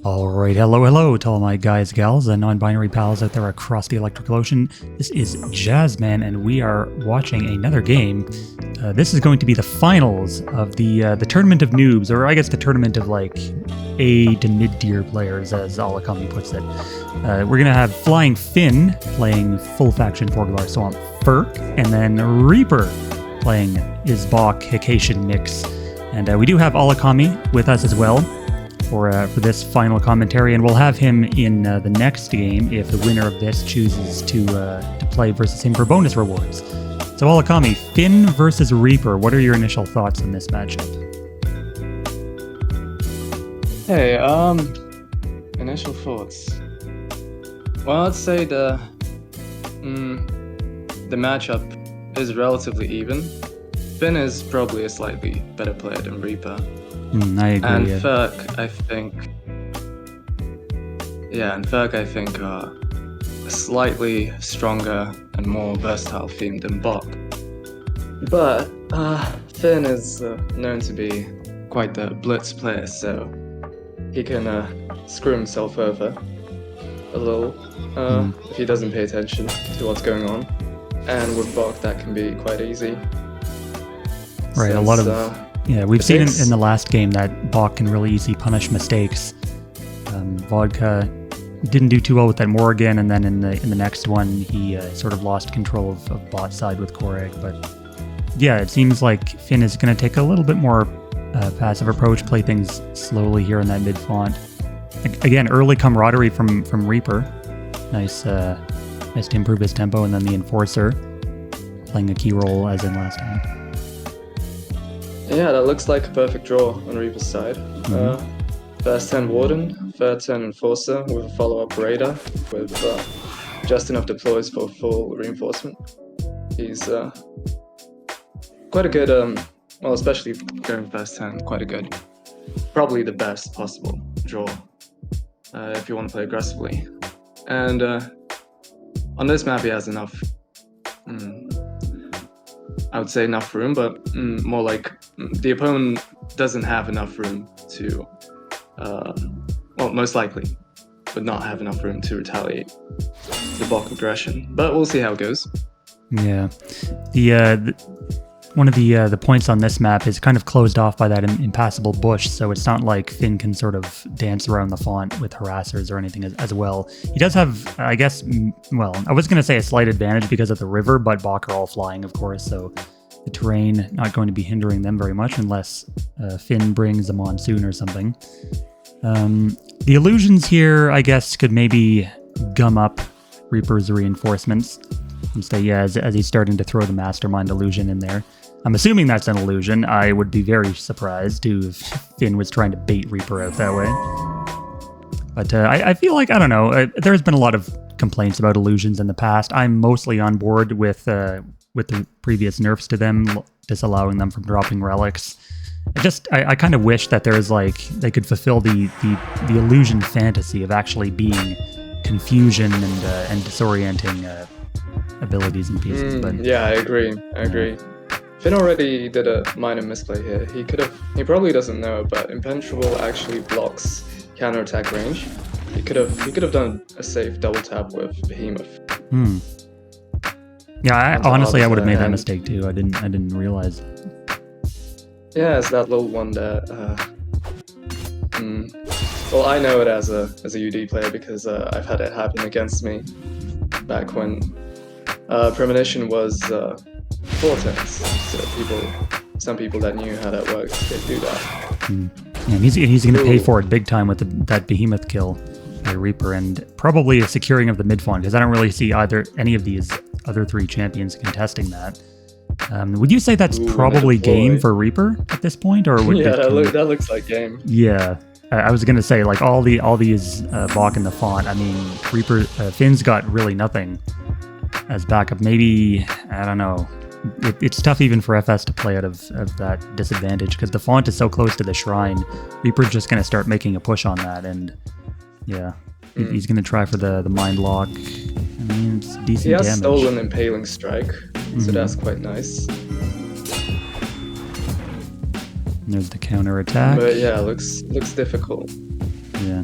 Alright, hello to all my guys, gals, and non-binary pals out there across the electrical ocean. This is Jazzman, and we are watching another game. This is going to be the finals of the Tournament of Noobs, or I guess the Tournament of, like, A to mid-tier players, as Alakhami puts it. We're gonna have FlyingFinn playing full faction Porgalar Swamp Furk, and then Reaper playing Isbok Hikacian Mix. And we do have Alakhami with us as well for this final commentary, and we'll have him in the next game if the winner of this chooses to play versus him for bonus rewards. So Alakhami, Finn versus Reaper, what are your initial thoughts on this matchup? Hey, initial thoughts. Well, I'd say the matchup is relatively even. Finn is probably a slightly better player than Reaper. I agree. And yeah. Furk, I think are a slightly stronger and more versatile theme than Bok. But Finn is known to be quite the blitz player, so he can screw himself over a little if he doesn't pay attention to what's going on. And with Bok, that can be quite easy. Right, a lot of... Yeah, we've seen in the last game that Bok can really easily punish mistakes. Vodka didn't do too well with that Morrigan, and then in the next one he sort of lost control of bot side with Korag. But yeah, it seems like Finn is going to take a little bit more passive approach, play things slowly here in that mid font. Again, early camaraderie from Reaper. Nice to improve his tempo, and then the Enforcer playing a key role as in last time. Yeah, that looks like a perfect draw on Reaper's side. First turn Warden, third turn Enforcer with a follow-up Raider with just enough deploys for full reinforcement. He's quite a good, well, especially going first turn, quite a good, probably the best possible draw if you want to play aggressively. And on this map he has enough, I would say enough room, but more like the opponent doesn't have enough room to, well, most likely would not have enough room to retaliate the Bok aggression. But we'll see how it goes. Yeah, one of the points on this map is kind of closed off by that impassable bush, so it's not like Finn can sort of dance around the font with harassers or anything as well. He does have, I guess, well, I was going to say a slight advantage because of the river, but Bok are all flying, of course, so the terrain not going to be hindering them very much unless Finn brings a monsoon or something. The illusions here, I guess, could maybe gum up Reaper's reinforcements. Instead, yeah, as he's starting to throw the Mastermind illusion in there. I'm assuming that's an illusion. I would be very surprised too if Finn was trying to bait Reaper out that way. But I feel like, I don't know, there's been a lot of complaints about illusions in the past. I'm mostly on board with the previous nerfs to them, disallowing them from dropping relics. I kind of wish that there's like, they could fulfill the illusion fantasy of actually being confusion and disorienting abilities and pieces. But yeah, I agree. Finn already did a minor misplay here. He probably doesn't know, but Impenetrable actually blocks counterattack range. He could have done a safe double tap with Behemoth. Yeah, honestly, I would have made that mistake too. I didn't realize. Yeah, it's that little one that. Well, I know it as a UD player because I've had it happen against me back when Premonition was 4 turns. So some people that knew how that worked, they do that. Yeah, he's going to pay for it big time with that Behemoth kill by Reaper, and probably a securing of the mid fawn, because I don't really see any of these other 3 champions contesting that. Would you say that's probably game for Reaper at this point, or would that looks like game? Yeah, I was gonna say, like, all these Bok in the font. I mean, Reaper Finn's got really nothing as backup. Maybe, I don't know. It's tough even for FS to play out of that disadvantage because the font is so close to the shrine. Reaper's just gonna start making a push on that, and yeah, he's gonna try for the mind lock. I mean, it's decent damage. He has stolen Impaling Strike, so that's quite nice. And there's the counter attack. But yeah, looks difficult. Yeah.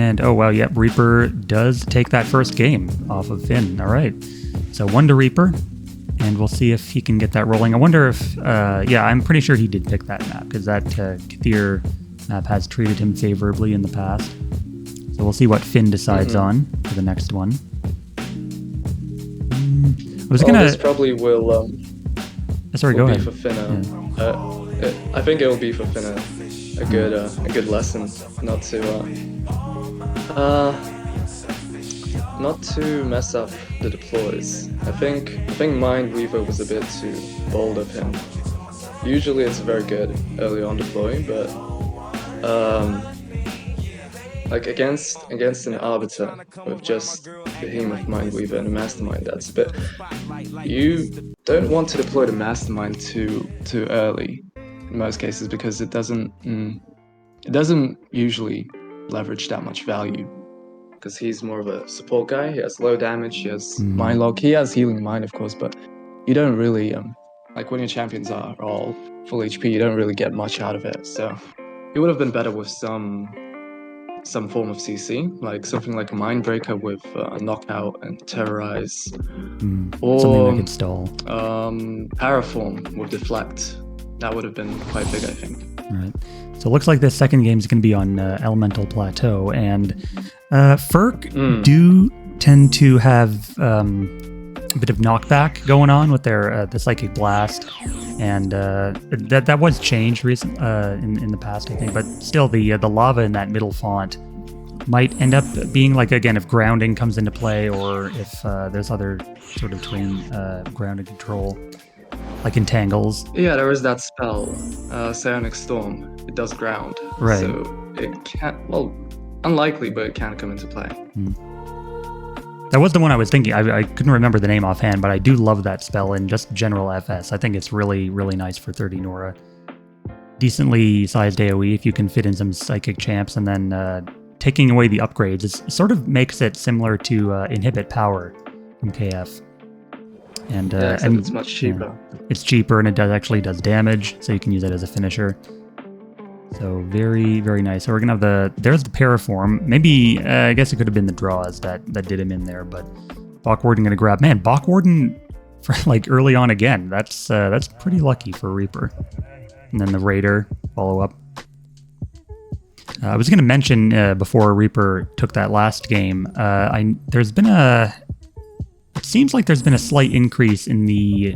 And, oh, wow, yep, Reaper does take that first game off of Finn. All right. So 1 to Reaper, and we'll see if he can get that rolling. I wonder if, yeah, I'm pretty sure he did pick that map, because that Kathir map has treated him favorably in the past. So we'll see what Finn decides on for the next one. I was gonna... This probably will, sorry, will go be ahead. for Finn, I think it will be for Finn a good lesson not to mess up the deploys. I think Mindweaver was a bit too bold of him. Usually it's a very good early on deploy, but like against an Arbiter with just Behemoth, Mindweaver, and a Mastermind, that's a bit... You don't want to deploy the Mastermind too early in most cases, because it doesn't usually leverage that much value, because he's more of a support guy. He has low damage, he has Mind Lock, he has Healing Mind, of course, but you don't really like when your champions are all full HP, you don't really get much out of it. So it would have been better with some form of CC, like something like a Mindbreaker with Knockout and Terrorize, or something that could stall. Paraform with Deflect. That would have been quite big, I think. All right. So it looks like this second game is going to be on Elemental Plateau, and Ferk do tend to have a bit of knockback going on with their the Psychic Blast, and that was changed recent in the past, I think. But still, the lava in that middle font might end up being like, again, if grounding comes into play, or if there's other sort of terrain grounded control, like entangles. Yeah, there is that spell, Psionic Storm. It does ground. Right. So it can't, well, unlikely, but it can come into play. That was the one I was thinking. I couldn't remember the name offhand, but I do love that spell in just general FS. I think it's really, really nice for 30 Nora. Decently sized AoE if you can fit in some Psychic Champs, and then taking away the upgrades. It sort of makes it similar to Inhibit Power from KF. And and it's much cheaper. Yeah, it's cheaper, and it actually does damage, so you can use it as a finisher. So very, very nice. So we're gonna have there's the Paraform. Maybe I guess it could have been the draws that did him in there, but Bachwarden gonna grab. Man, Bachwarden for like early on again. That's pretty lucky for Reaper. And then the Raider follow up. I was gonna mention before Reaper took that last game. It seems like there's been a slight increase in the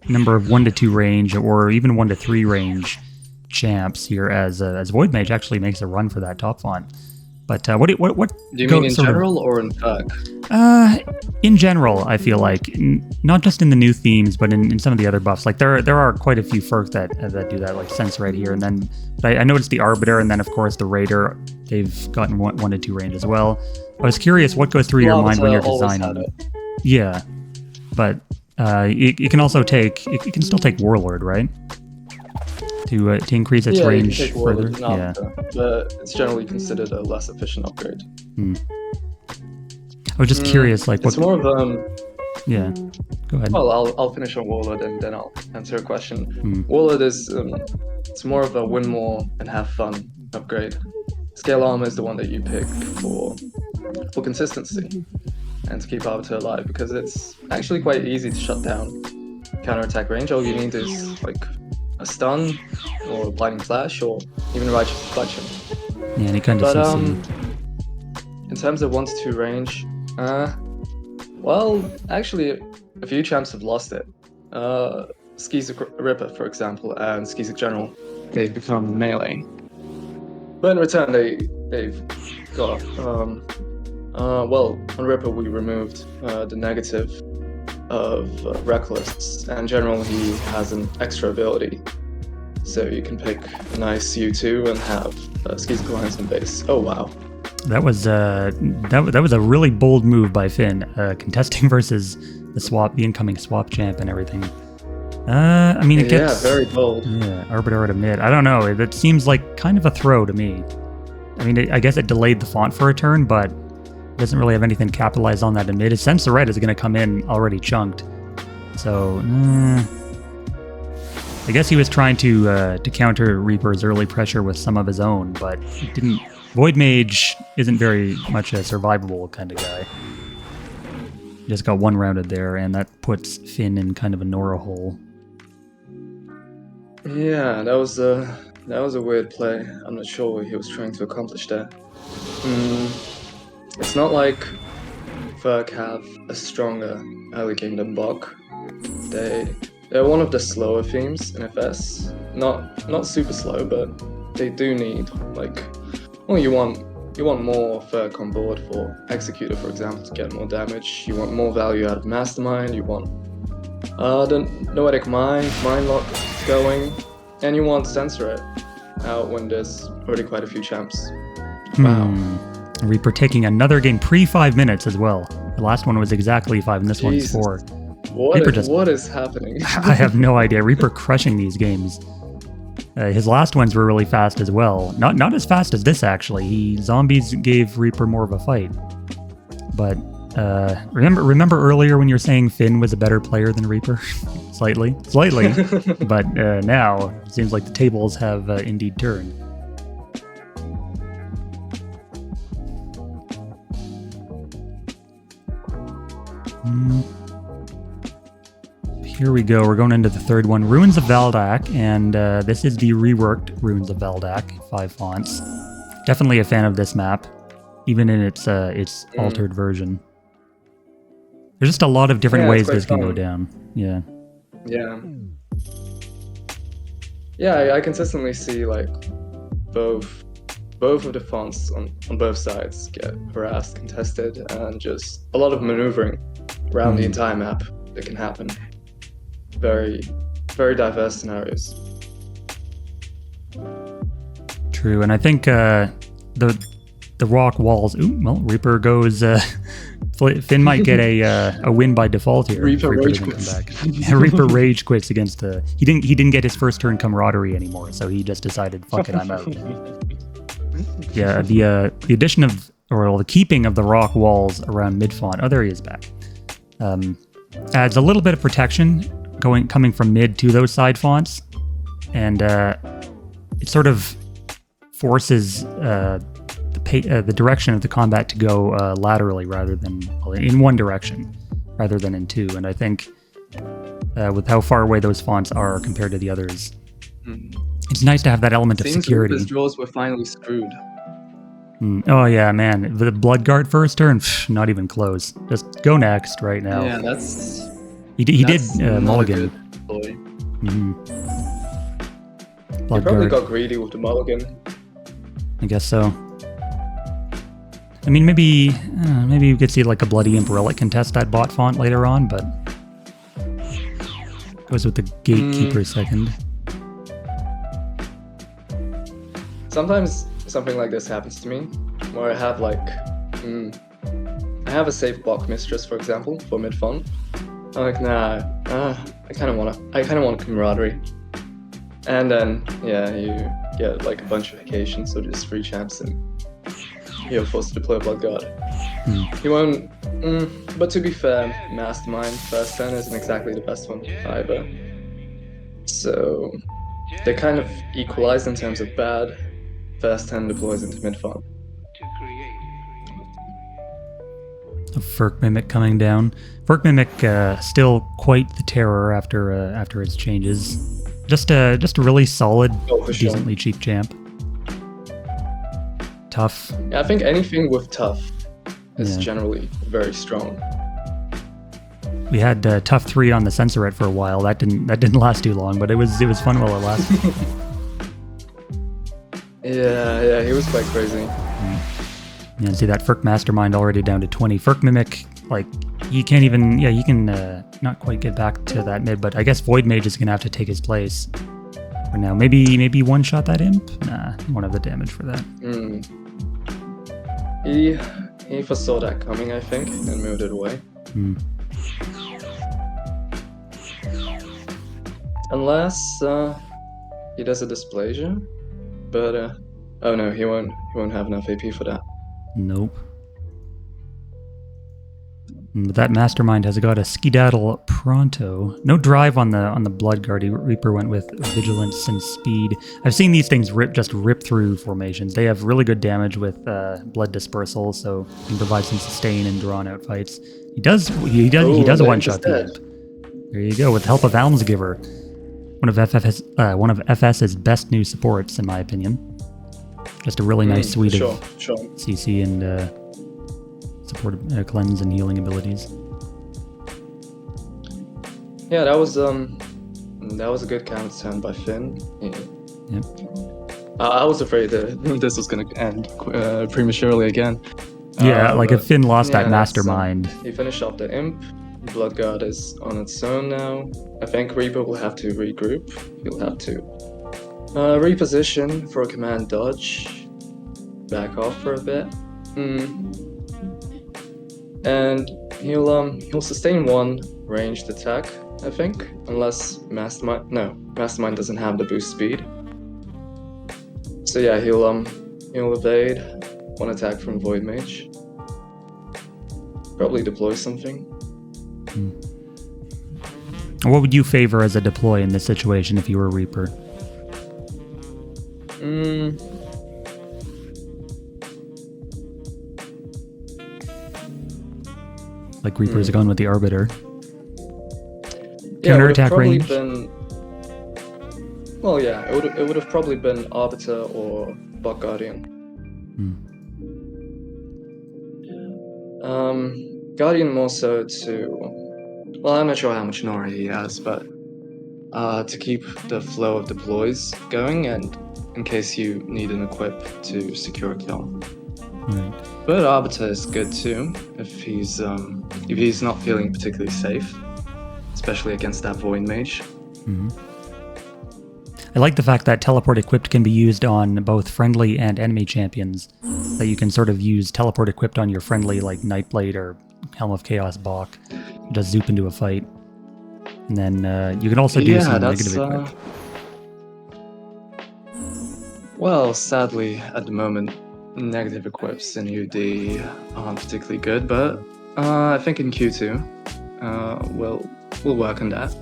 number of 1 to 2 range, or even 1 to 3 range champs here, as Void Mage actually makes a run for that top font. But what do you mean in general or in FAQ? In general, I feel like not just in the new themes, but in some of the other buffs. Like there are quite a few Ferk that do that, like Sense right here, and then I noticed the Arbiter, and then of course the Raider. They've gotten 1 to 2 range as well. I was curious what goes through your mind when you're designing. Yeah, but you can also take you can still take Warlord, right? To increase its range you can take further. Warlord, but it's generally considered a less efficient upgrade. I was just curious, like it's more of yeah. Go ahead. Well, I'll finish on Warlord and then I'll answer a question. Warlord is it's more of a win more and have fun upgrade. Scale Armor is the one that you pick for consistency and to keep Arbiter alive, because it's actually quite easy to shut down counterattack range. All you need is like a stun or a blinding flash or even righteous reflection. Yeah, any kind of CC. In terms of 1 to 2 range, well, actually a few champs have lost it. Skizik Ripper, for example, and Skizik General, they've become melee. But in return, they've got well, on Ripper we removed the negative of Reckless, and in general he has an extra ability. So you can pick a nice U2 and have Skizik Alliance in base. Oh wow. That was a really bold move by Finn, contesting versus the incoming swap champ and everything. I mean, it gets... Yeah, very bold. Yeah, Arbiter at a mid. I don't know, it seems like kind of a throw to me. I mean, I guess it delayed the font for a turn, but it doesn't really have anything capitalized on that in mid. His Sense of Red is going to come in already chunked. So, I guess he was trying to counter Reaper's early pressure with some of his own, but it Void Mage isn't very much a survivable kind of guy. Just got one rounded there, and that puts Finn in kind of a Nora hole. Yeah, that was a weird play. I'm not sure what he was trying to accomplish there. It's not like Ferg have a stronger early game than Bok. They're one of the slower themes in FS. Not super slow, but they do need you want more Ferg on board for Executor, for example, to get more damage. You want more value out of Mastermind. You want the Noetic Mind Lock going, and you want Censorate out when there's already quite a few champs. Wow. Reaper taking another game pre 5 minutes as well. The last one was exactly 5, and this one's 4. What is happening? I have no idea. Reaper crushing these games. His last ones were really fast as well. Not as fast as this, actually. Zombies gave Reaper more of a fight. But remember earlier when you were saying Finn was a better player than Reaper? Slightly. But now, it seems like the tables have indeed turned. Here we go. We're going into the third one. Ruins of Valdak, and this is the reworked Ruins of Valdak, 5 fonts. Definitely a fan of this map, even in its altered version. There's just a lot of different ways this can go down. Yeah. Yeah. Yeah, I consistently see both of the fonts on both sides get harassed, contested, and just a lot of maneuvering around the entire map that can happen. Very, very diverse scenarios. True, and I think the rock walls. Ooh, well, Reaper goes. Finn might get a win by default here. Reaper rage quits. Reaper rage quits against he didn't get his first turn camaraderie anymore, so he just decided, fuck it, I'm out. Yeah, the addition of the keeping of the rock walls around mid font. Oh, there he is back. Adds a little bit of protection coming from mid to those side fonts, and it sort of forces the direction of the combat to go laterally rather than in one direction rather than in two. And I think with how far away those fonts are compared to the others, it's nice to have that element of security. Seems draws were finally screwed. Oh yeah, man. The Bloodguard first turn, not even close. Just go next right now. Yeah, that's... He did mulligan. He probably got greedy with the mulligan. I guess so. I mean, maybe you could see like a Bloody Imp Relic contest that bot font later on, but goes with the Gatekeeper second. Sometimes something like this happens to me, where I have I have a safe block mistress, for example, for mid font. I'm like, nah, I kind of want camaraderie, and then you get like a bunch of vacations, so just 3 champs, and you're forced to deploy Bloodguard. He won't. But to be fair, Mastermind first turn isn't exactly the best one either. So they kind of equalize in terms of bad. First turn deploys into mid font. A Ferk Mimic coming down. Ferk Mimic still quite the terror after its changes. Just a really solid, decently cheap champ. Tough. Yeah, I think anything with tough is generally very strong. We had tough 3 on the Censorate for a while. That didn't last too long, but it was fun while it lasted. Yeah, he was quite crazy. Yeah, see that Ferk Mastermind already down to 20. Ferk Mimic, he can't even, he can not quite get back to that mid, but I guess Void Mage is going to have to take his place for now. Maybe one-shot that Imp? Nah, won't have the damage for that. He foresaw that coming, I think, and moved it away. Unless he does a Dysplasia, but oh no, he won't have enough AP for that. Nope. But that mastermind has got a skedaddle pronto. No drive on the Bloodguard. Reaper went with vigilance and speed. I've seen these things rip through formations. They have really good damage with blood dispersal, so you can provide some sustain in drawn out fights. He does a one shot the imp. There you go, with the help of Almsgiver. One of FS's best new supports, in my opinion. Just a really nice suite of CC and support cleanse and healing abilities. Yeah, that was a good counter turn by Finn. Yep. I was afraid that this was going to end prematurely again. Yeah, if Finn lost that mastermind. He finished off the imp. Bloodguard is on its own now. I think Reaper will have to regroup. He'll have to reposition for a command dodge. Back off for a bit. And he'll sustain one ranged attack, I think, unless Mastermind doesn't have the boost speed. So yeah, he'll evade one attack from Void Mage. Probably deploy something. What would you favor as a deploy in this situation if you were Reaper? Reaper's going with the Arbiter. Counterattack range? It would have probably been Arbiter or Buck Guardian. Guardian more so to... Well, I'm not sure how much Nora he has, but to keep the flow of deploys going, and in case you need an equip to secure a kill. Right. But Arbiter is good too, if he's not feeling particularly safe, especially against that Void Mage. I like the fact that Teleport Equipped can be used on both friendly and enemy champions. That you can sort of use Teleport Equipped on your friendly, like Nightblade or Helm of Chaos Bach. Just zoop into a fight. And then you can also do some negative equip. Well, sadly, at the moment, negative equips in UD aren't particularly good, but I think in Q2 we'll work on that,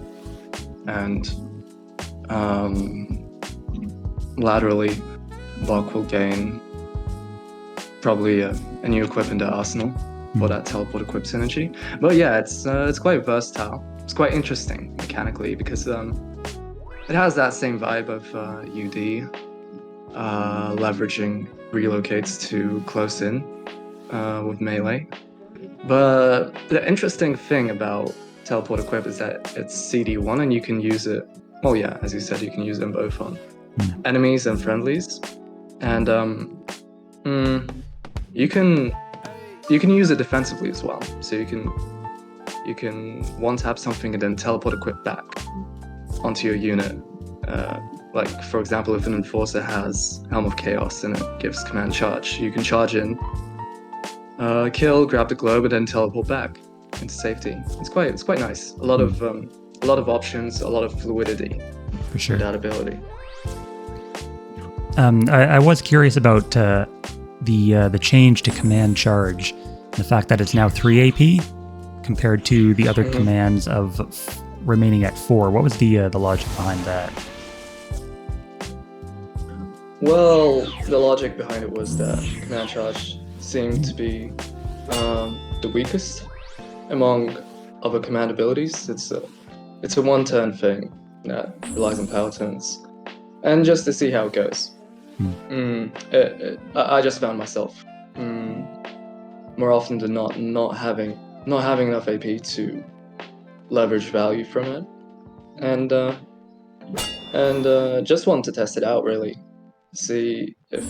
and laterally Bach will gain probably a new equip in the arsenal for that teleport equip synergy. But yeah, it's quite versatile. It's quite interesting mechanically because it has that same vibe of UD leveraging relocates to close in with melee. But the interesting thing about teleport equip is that it's CD1 and you can use it, well yeah, as you said, you can use them both on enemies and friendlies. And you can use it defensively as well. So you can one tap something and then teleport equip back onto your unit. Like, for example, if an Enforcer has Helm of Chaos and it gives command charge, you can charge in, kill, grab the globe, and then teleport back into safety. It's quite nice. A lot of options, a lot of fluidity for sure. With that ability. I was curious about the change to command charge, the fact that it's now 3 AP compared to the other commands of remaining at 4. What was the logic behind that? Well, the logic behind it was that command charge seemed to be the weakest among other command abilities. It's a one-turn thing that relies on power turns, and just to see how it goes. I just found myself more often than not having enough AP to leverage value from it, and just wanted to test it out really. See if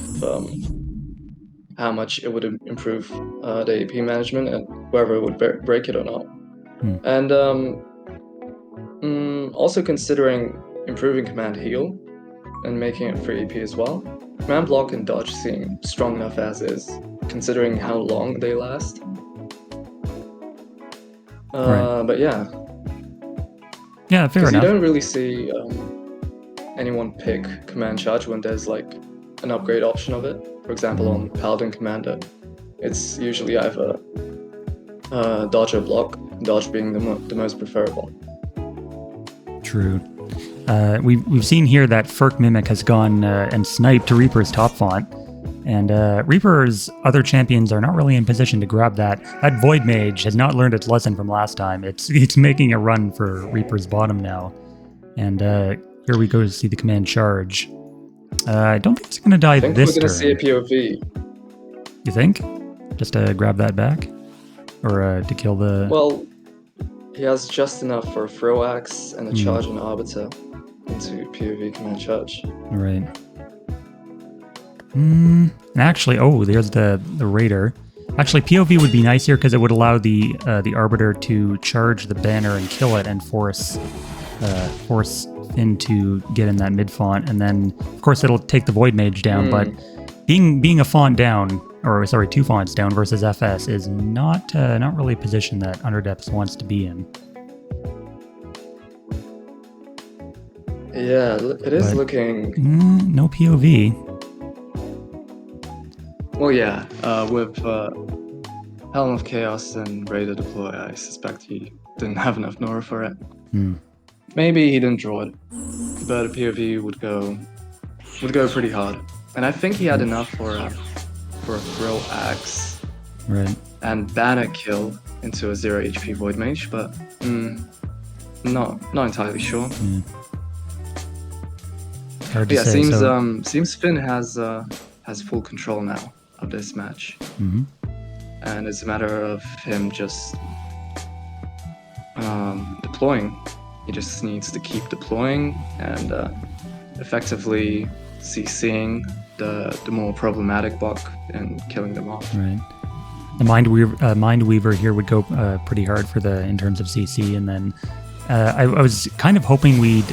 how much it would improve the AP management and whether it would break it or not. And also considering improving command heal and making it free AP as well. Command block and dodge seem strong enough as is, considering how long they last. But yeah. Yeah, fair enough. You don't really see anyone pick command charge when there's like an upgrade option of it. For example, on Paladin Commander, it's usually either dodge or block, dodge being the most preferable. True. We've seen here that Ferk Mimic has gone and sniped to Reaper's top font, and Reaper's other champions are not really in position to grab that. That Void Mage has not learned its lesson from last time. It's making a run for Reaper's bottom now, and here we go to see the command charge. I don't think it's going to die this turn. I think we're going to see a POV. You think? Just to grab that back? Or to kill the... Well, he has just enough for a throw axe and a charge and arbiter into POV command charge. Right. And actually, oh, there's the Raider. Actually, POV would be nice here because it would allow the arbiter to charge the banner and kill it and force Finn to get in that mid font, and then of course it'll take the Void Mage down. But being a font down, or sorry, 2 fonts down versus FS is not really a position that Underdepths wants to be in. Yeah, it is looking... no POV. Well, yeah, with Helm of Chaos and Raider deploy, I suspect he didn't have enough Nora for it. Maybe he didn't draw it, but a POV would go pretty hard. And I think he had enough for a throw axe, right, and banner kill into a 0 HP Void Mage, but not entirely sure. Hard to yeah, say, seems Finn has full control now of this match, and it's a matter of him just deploying. He just needs to keep deploying and effectively CCing the more problematic buck and killing them off. Right. The Mindweaver here would go pretty hard for in terms of CC, and then I was kind of hoping we'd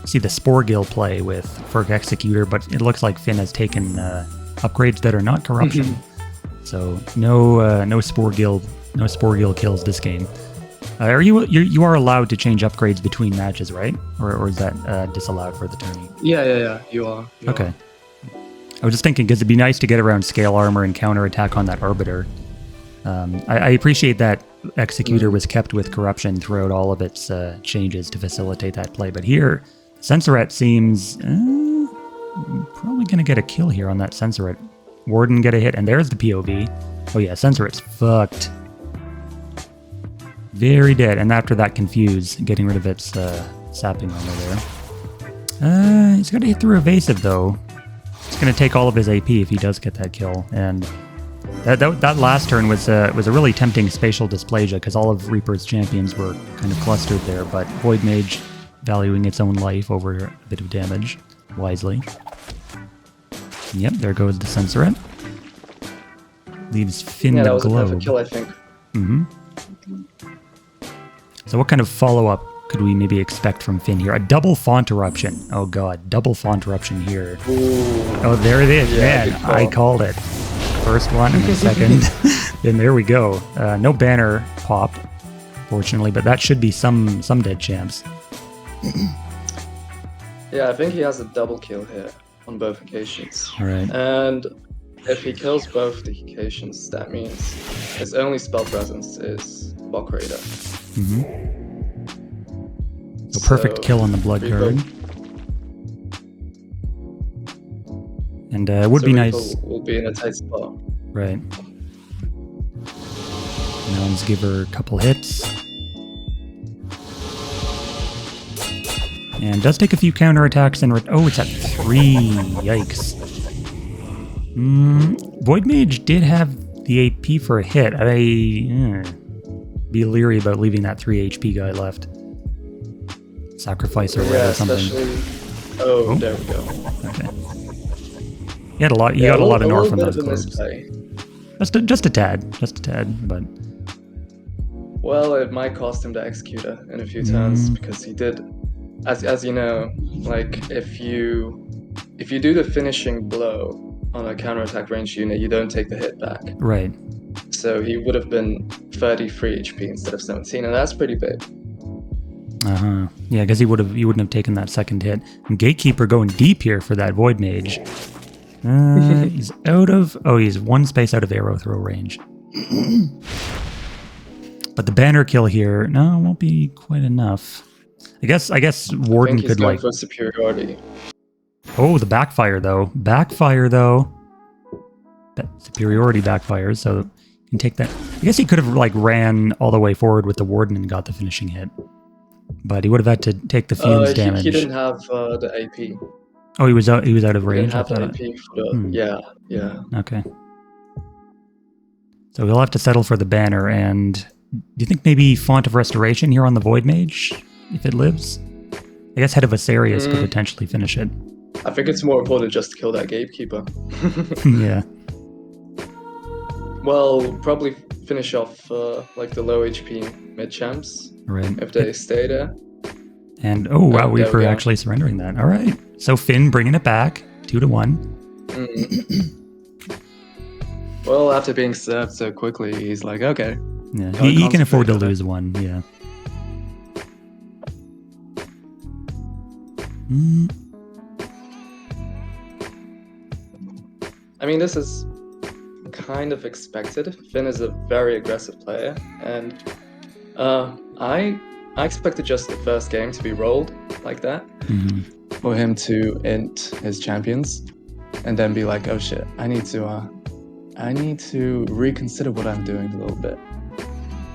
see the Spore Gill play with Ferk Executor, but it looks like Finn has taken upgrades that are not corruption. So no Spore Gill kills this game. You are allowed to change upgrades between matches, right? Or is that disallowed for the tourney? Yeah, you are. Okay. I was just thinking, because it'd be nice to get around scale armor and counter attack on that Arbiter. I appreciate that Executor was kept with corruption throughout all of its changes to facilitate that play, but here, Censoret seems probably going to get a kill here on that Censoret. Warden get a hit, and there's the POV. Oh yeah, Censoret's fucked. Very dead, and after that Confuse, getting rid of its sapping armor there. He's got to hit through Evasive though. It's going to take all of his AP if he does get that kill, and that last turn was a really tempting spatial dysplasia because all of Reaper's champions were kind of clustered there, but Void Mage valuing its own life over a bit of damage, wisely. Yep, there goes the Censoret. Leaves Finn the Globe. Yeah, that was a perfect kill, I think. So what kind of follow-up could we maybe expect from Finn here? A double font eruption. Oh god, double font eruption here. Ooh. Oh, there it is. Yeah, man, I called it. First one and the second. Then there we go. No banner popped, fortunately, but that should be some dead champs. Yeah, I think he has a double kill here on both occasions. All right. And if he kills both the occasions, that means his only spell presence is Bok Raider. So perfect kill on the Blood card. And it would be nice. Will be in a tight spot. Right. Now let's give her a couple hits. And does take a few counterattacks and... oh, it's at 3. Yikes. Void Mage did have the AP for a hit. Be leery about leaving that 3 HP guy left. Sacrifice or something. Oh, there we go. Okay. You had a lot. You got a lot of Nor from those clubs. Just a tad, but. Well, it might cost him the Executor in a few turns because he did, as you know, like if you do the finishing blow on a counterattack range unit, you don't take the hit back. Right. So he would have been 33 HP instead of 17, and that's pretty big. Yeah, because he wouldn't have taken that second hit. And Gatekeeper going deep here for that Void Mage. He's out of... oh, he's one space out of arrow throw range. But the banner kill here, no, won't be quite enough. I guess Warden he's could going like. for superiority. Oh, the backfire though. Backfire though. That superiority backfires, so you can take that. I guess he could have like ran all the way forward with the Warden and got the finishing hit. But he would have had to take the Fiend's damage. He didn't have the AP. Oh, he was out of He range. didn't have the AP for the, yeah. Okay. So we'll have to settle for the banner. And do you think maybe Font of Restoration here on the Void Mage, if it lives? I guess Head of Asarius could potentially finish it. I think it's more important just to kill that Gatekeeper. Yeah. Well, probably finish off like the low HP mid champs. Right. If they stay there. And oh wow, there Reaper we go. actually surrendering that. All right. So Finn bringing it back 2-1. Well, after being served so quickly, he's like, okay. Yeah, he can afford to lose one. Yeah. I mean, this is kind of expected. Finn is a very aggressive player, and I expected just the first game to be rolled like that, for him to int his champions, and then be like, oh shit, I need to reconsider what I'm doing a little bit.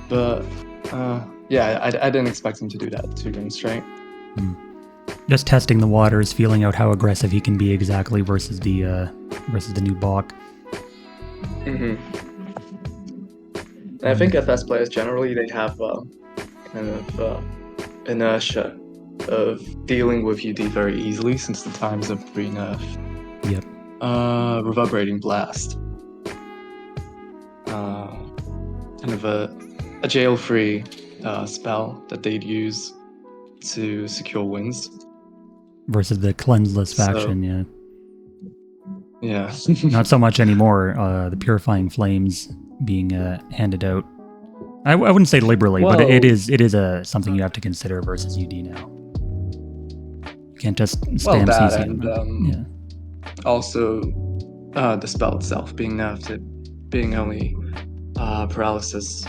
But yeah, I didn't expect him to do that 2 games straight. Just testing the waters, feeling out how aggressive he can be exactly versus the new Bach. And I think FS players generally, they have kind of inertia of dealing with UD very easily since the times of pre-nerf. Yep. Reverberating Blast. Kind of a jail-free spell that they'd use to secure wins. Versus the cleanseless faction, yeah. Yeah. Not so much anymore. The Purifying Flames being handed out. I wouldn't say liberally, but it is something you have to consider versus UD now. You can't just spam that CC. and also the spell itself being nerfed, it being only paralysis.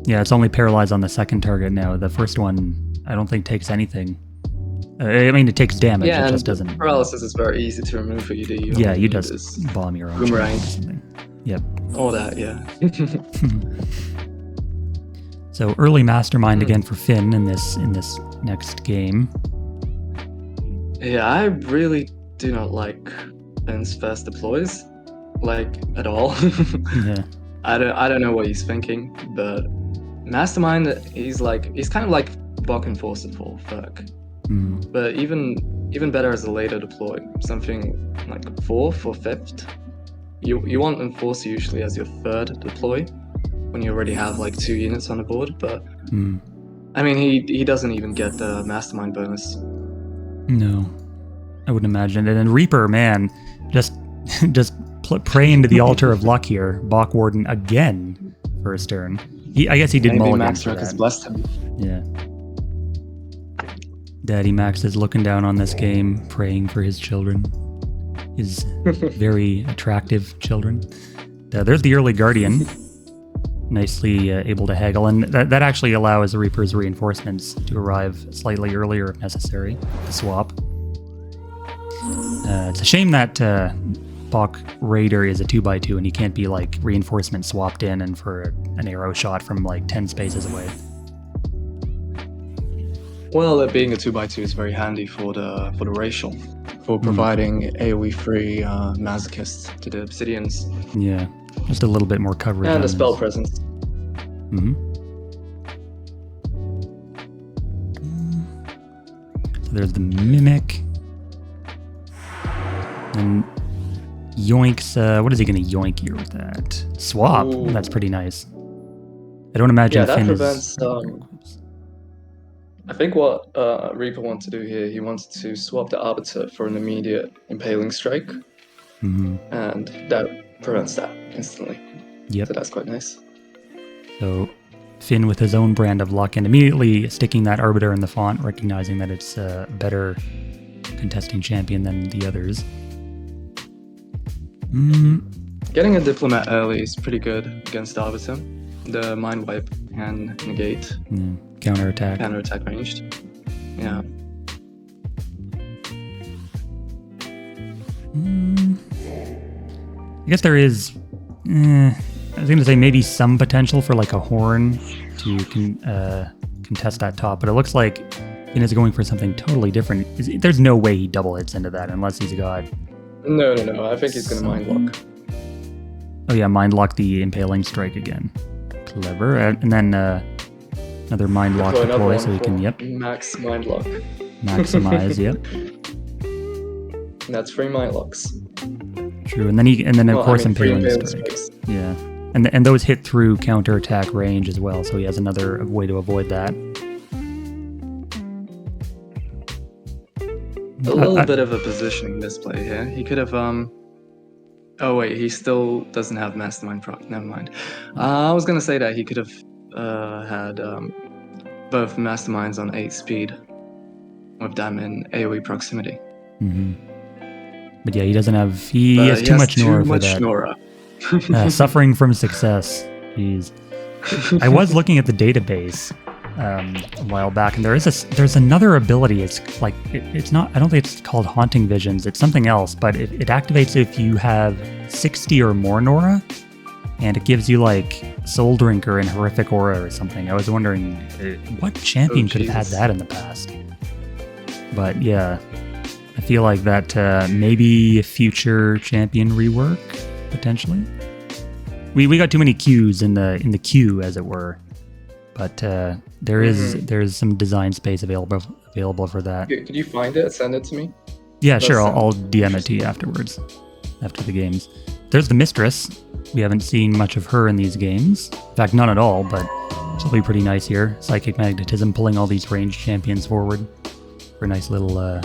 Yeah, it's only paralyzed on the second target now. The first one, I don't think takes anything. I mean, it takes damage. Yeah, it just doesn't. Paralysis is very easy to remove for UD. You just bomb your own. Boomerang. Or something. Yep. All that, yeah. So early mastermind again for Finn in this next game. Yeah, I really do not like Finn's first deploys, like at all. Yeah. I don't know what he's thinking, but mastermind, he's kind of like Bok Enforcer for Ferk. But even better as a later deploy, something like 4th or 5th. You want Enforcer usually as your 3rd deploy when you already have like 2 units on the board, but I mean he doesn't even get the mastermind bonus. No, I wouldn't imagine it. And Reaper, man, just praying to the altar of luck here. Bach Warden again for his turn. I guess he did mulligan. Maybe Max Rec has blessed him. Yeah. Daddy Max is looking down on this game, praying for his children. His very attractive children. There's the early Guardian. Nicely able to haggle. And that actually allows the Reaper's reinforcements to arrive slightly earlier if necessary to swap. It's a shame that Bach Raider is a 2x2 and he can't be like reinforcement swapped in and for an arrow shot from like 10 spaces away. Well, being a 2x2 is very handy for the racial, for providing AoE free masochists to the Obsidians. Yeah, just a little bit more coverage. And a spell presence. So there's the Mimic. And yoinks, what is he going to yoink here with that? Swap. Ooh. That's pretty nice. I don't imagine that Finn prevents, is... I think what Reaper wants to do here, he wants to swap the Arbiter for an immediate Impaling Strike. And that prevents that instantly. Yep. So that's quite nice. So Finn with his own brand of luck and immediately sticking that Arbiter in the font, recognizing that it's a better contesting champion than the others. Getting a Diplomat early is pretty good against Arbiter. the Mind Wipe can negate Counterattack. counterattack ranged. Yeah. I guess there is. I was gonna say maybe some potential for like a horn to contest that top, but it looks like Finn is going for something totally different. There's no way he double hits into that unless he's got. No. I think he's gonna Mind Lock. Oh yeah, Mind Lock the Impaling Strike again. Clever. And then another Mind Lock deploy so he can, Max Mind Lock. Maximize, yep. And that's 3 Mind Locks. True, and then of course Impaling Strike. Strikes. Yeah, and those hit through counterattack range as well, so he has another way to avoid that. A little bit of a positioning misplay here. He could have Oh wait, he still doesn't have Mastermind proc. Never mind. I was gonna say that he could have had both Masterminds on 8 speed with them in AoE proximity. But yeah, he doesn't have. He has too much Nora for that. Nora. Suffering from success. Jeez. I was looking at the database a while back, and there's another ability. It's like it's not. I don't think it's called Haunting Visions. It's something else, but it activates if you have 60 or more Nora, and it gives you like Soul Drinker and Horrific Aura or something. I was wondering what champion could have had that in the past. But yeah, I feel like that maybe a future champion rework potentially. We got too many Qs in the queue, as it were. But there's some design space available for that. Could you find it? Send it to me. Yeah, sure. I'll DM it to you afterwards, after the games. There's the Mistress. We haven't seen much of her in these games. In fact, none at all. But she'll be pretty nice here. Psychic Magnetism, pulling all these ranged champions forward for a nice little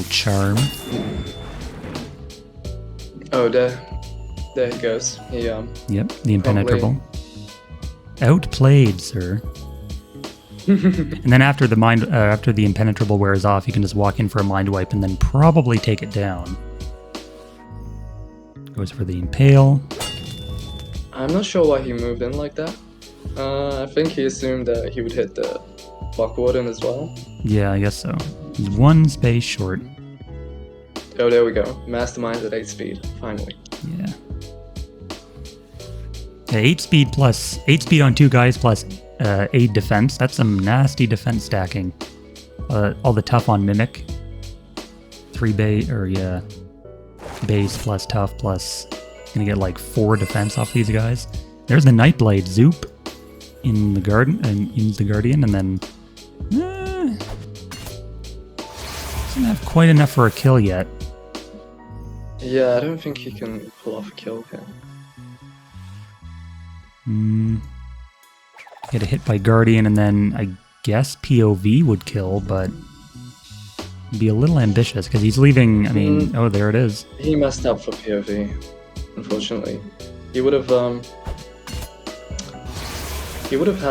charm. Oh, there he goes. Yep, the Impenetrable. Outplayed, sir. And then after the Impenetrable wears off, you can just walk in for a Mind Wipe and then probably take it down. Goes for the Impale. I'm not sure why he moved in like that. I think he assumed that he would hit the Buck Warden as well. Yeah, I guess so. He's one space short. Oh, there we go. Masterminds at 8 speed, finally. Yeah. 8 speed on 2 guys plus 8 defense. That's some nasty defense stacking. All the tough on Mimic. 3 base plus tough plus gonna get like 4 defense off these guys. There's the Nightblade Zoop in the Guardian, and then doesn't have quite enough for a kill yet. Yeah, I don't think he can pull off a kill here. Get a hit by Guardian, and then I guess POV would kill, but be a little ambitious because he's leaving. I mean, oh, there it is. He messed up for POV, unfortunately. He would have had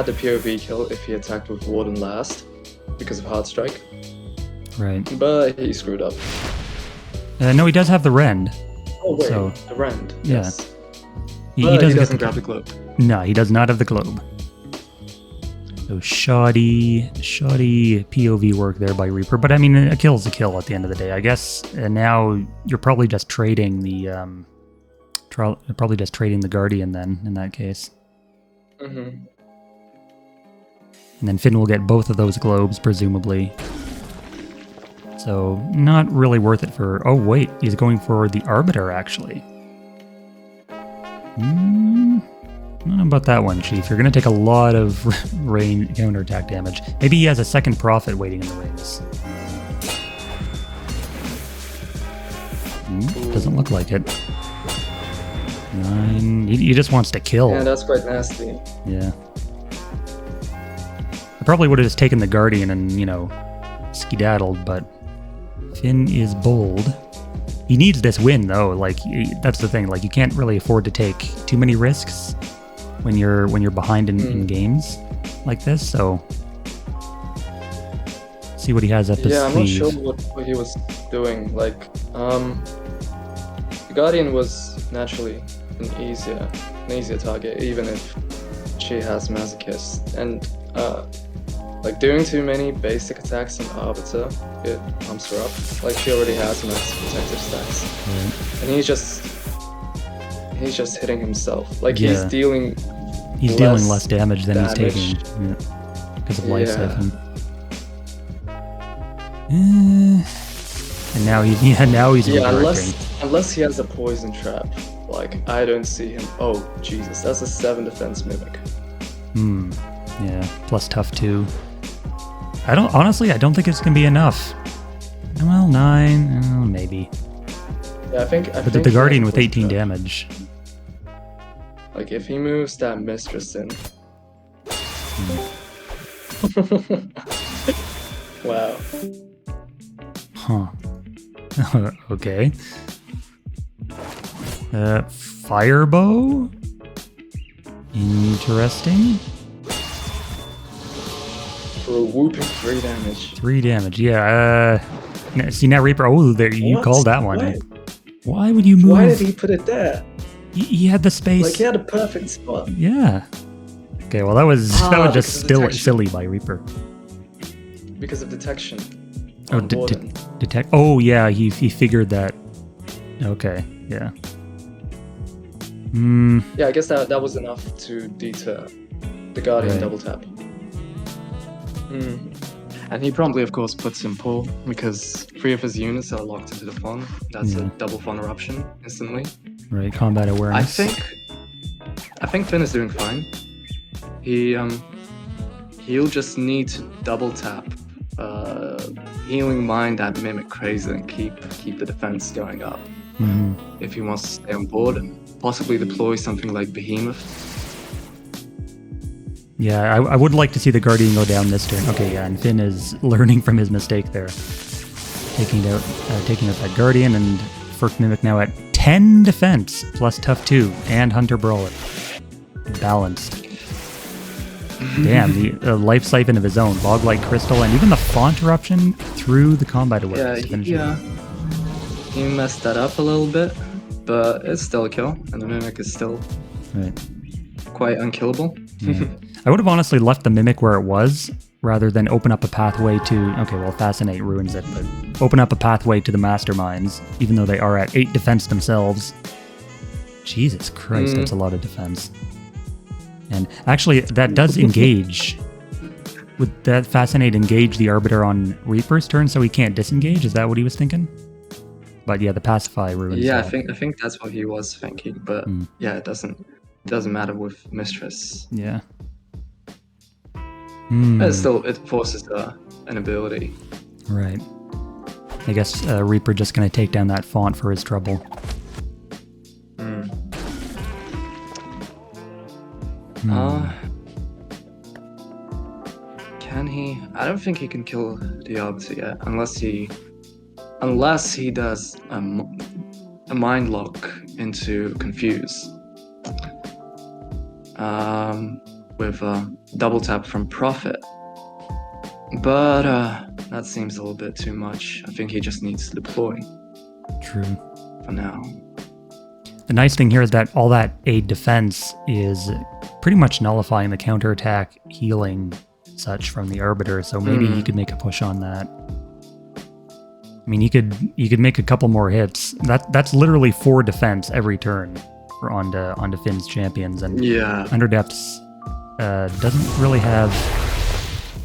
the POV kill if he attacked with Warden last because of Hard Strike. Right. But he screwed up. No, he does have the Rend. Oh wait, so, the Rend. Yeah. Yes. He doesn't grab the globe. No, he does not have the globe. So shoddy POV work there by Reaper. But I mean, a kill's a kill at the end of the day, I guess. And now you're probably just trading the Guardian then, in that case. And then Finn will get both of those globes, presumably. So not really worth it for... Oh wait, he's going for the Arbiter, actually. I don't know about that one, Chief. You're going to take a lot of range counterattack damage. Maybe he has a second Prophet waiting in the wings. Doesn't look like it. 9. He just wants to kill. Yeah, that's quite nasty. Yeah. I probably would have just taken the Guardian and, skedaddled, but Finn is bold. He needs this win, though. Like, that's the thing. Like, you can't really afford to take too many risks when you're behind in games like this. So, see what he has up his sleeve. Yeah, I'm not sure what he was doing. Like, the Guardian was naturally an easier target, even if she has Masochist, and like doing too many basic attacks on Arbiter, it pumps her up. Like she already has max protective stats, and he's just hitting himself. Like he's dealing less damage than he's taking because of life siphon. And now he's unless he has a poison trap. Like I don't see him. Oh Jesus, that's a 7 defense mimic. Yeah, plus tough 2. I don't think it's gonna be enough. Well, 9, maybe. Yeah, I think the Guardian with 18 damage. Like if he moves that Mistress in. Wow. Huh. Okay. Firebow? Interesting. For a whooping 3 damage. 3 damage, yeah. See now Reaper, there you called that one. Why would you move? Why did he put it there? He had the space. Like he had a perfect spot. Yeah. Okay, well that was just still silly by Reaper. Because of detection. Oh, detect. Oh yeah, he figured that. Okay, yeah. Yeah, I guess that was enough to deter the Guardian double tap. And he promptly, of course, puts in pull because 3 of his units are locked into the Fawn. That's a double Fawn eruption instantly. Right, combat awareness. I think Finn is doing fine. He'll just need to double tap Healing Mind that Mimic Crazy and keep the defense going up. If he wants to stay on board and possibly deploy something like Behemoth. Yeah, I would like to see the Guardian go down this turn. Okay, yeah, and Finn is learning from his mistake there. Taking out that Guardian, and First Mimic now at 10 defense, plus tough 2, and Hunter Brawler. Balanced. Damn, the life siphon of his own, Bog-like Crystal, and even the Font Eruption through the combat awareness. He messed that up a little bit, but it's still a kill, and the Mimic is still quite unkillable. Yeah. I would have honestly left the Mimic where it was, rather than open up a pathway to... Okay, well, Fascinate ruins it, but open up a pathway to the Masterminds, even though they are at 8 defense themselves. Jesus Christ, that's a lot of defense. And actually, that does engage. Would that Fascinate engage the Arbiter on Reaper's turn so he can't disengage? Is that what he was thinking? But yeah, the Pacify ruins Yeah, that. I think that's what he was thinking, but yeah, it doesn't matter with Mistress. Yeah. It forces an ability. Right. I guess Reaper just gonna take down that Font for his trouble. Can he? I don't think he can kill the Arbiter yet, unless he does a mind lock into Confuse. With a double tap from Prophet. But that seems a little bit too much. I think he just needs to deploy. True. For now. The nice thing here is that all that aid defense is pretty much nullifying the counterattack healing such from the Arbiter, so maybe he could make a push on that. I mean, he could make a couple more hits. That's literally 4 defense every turn for onto Finn's champions, and Underdepths doesn't really have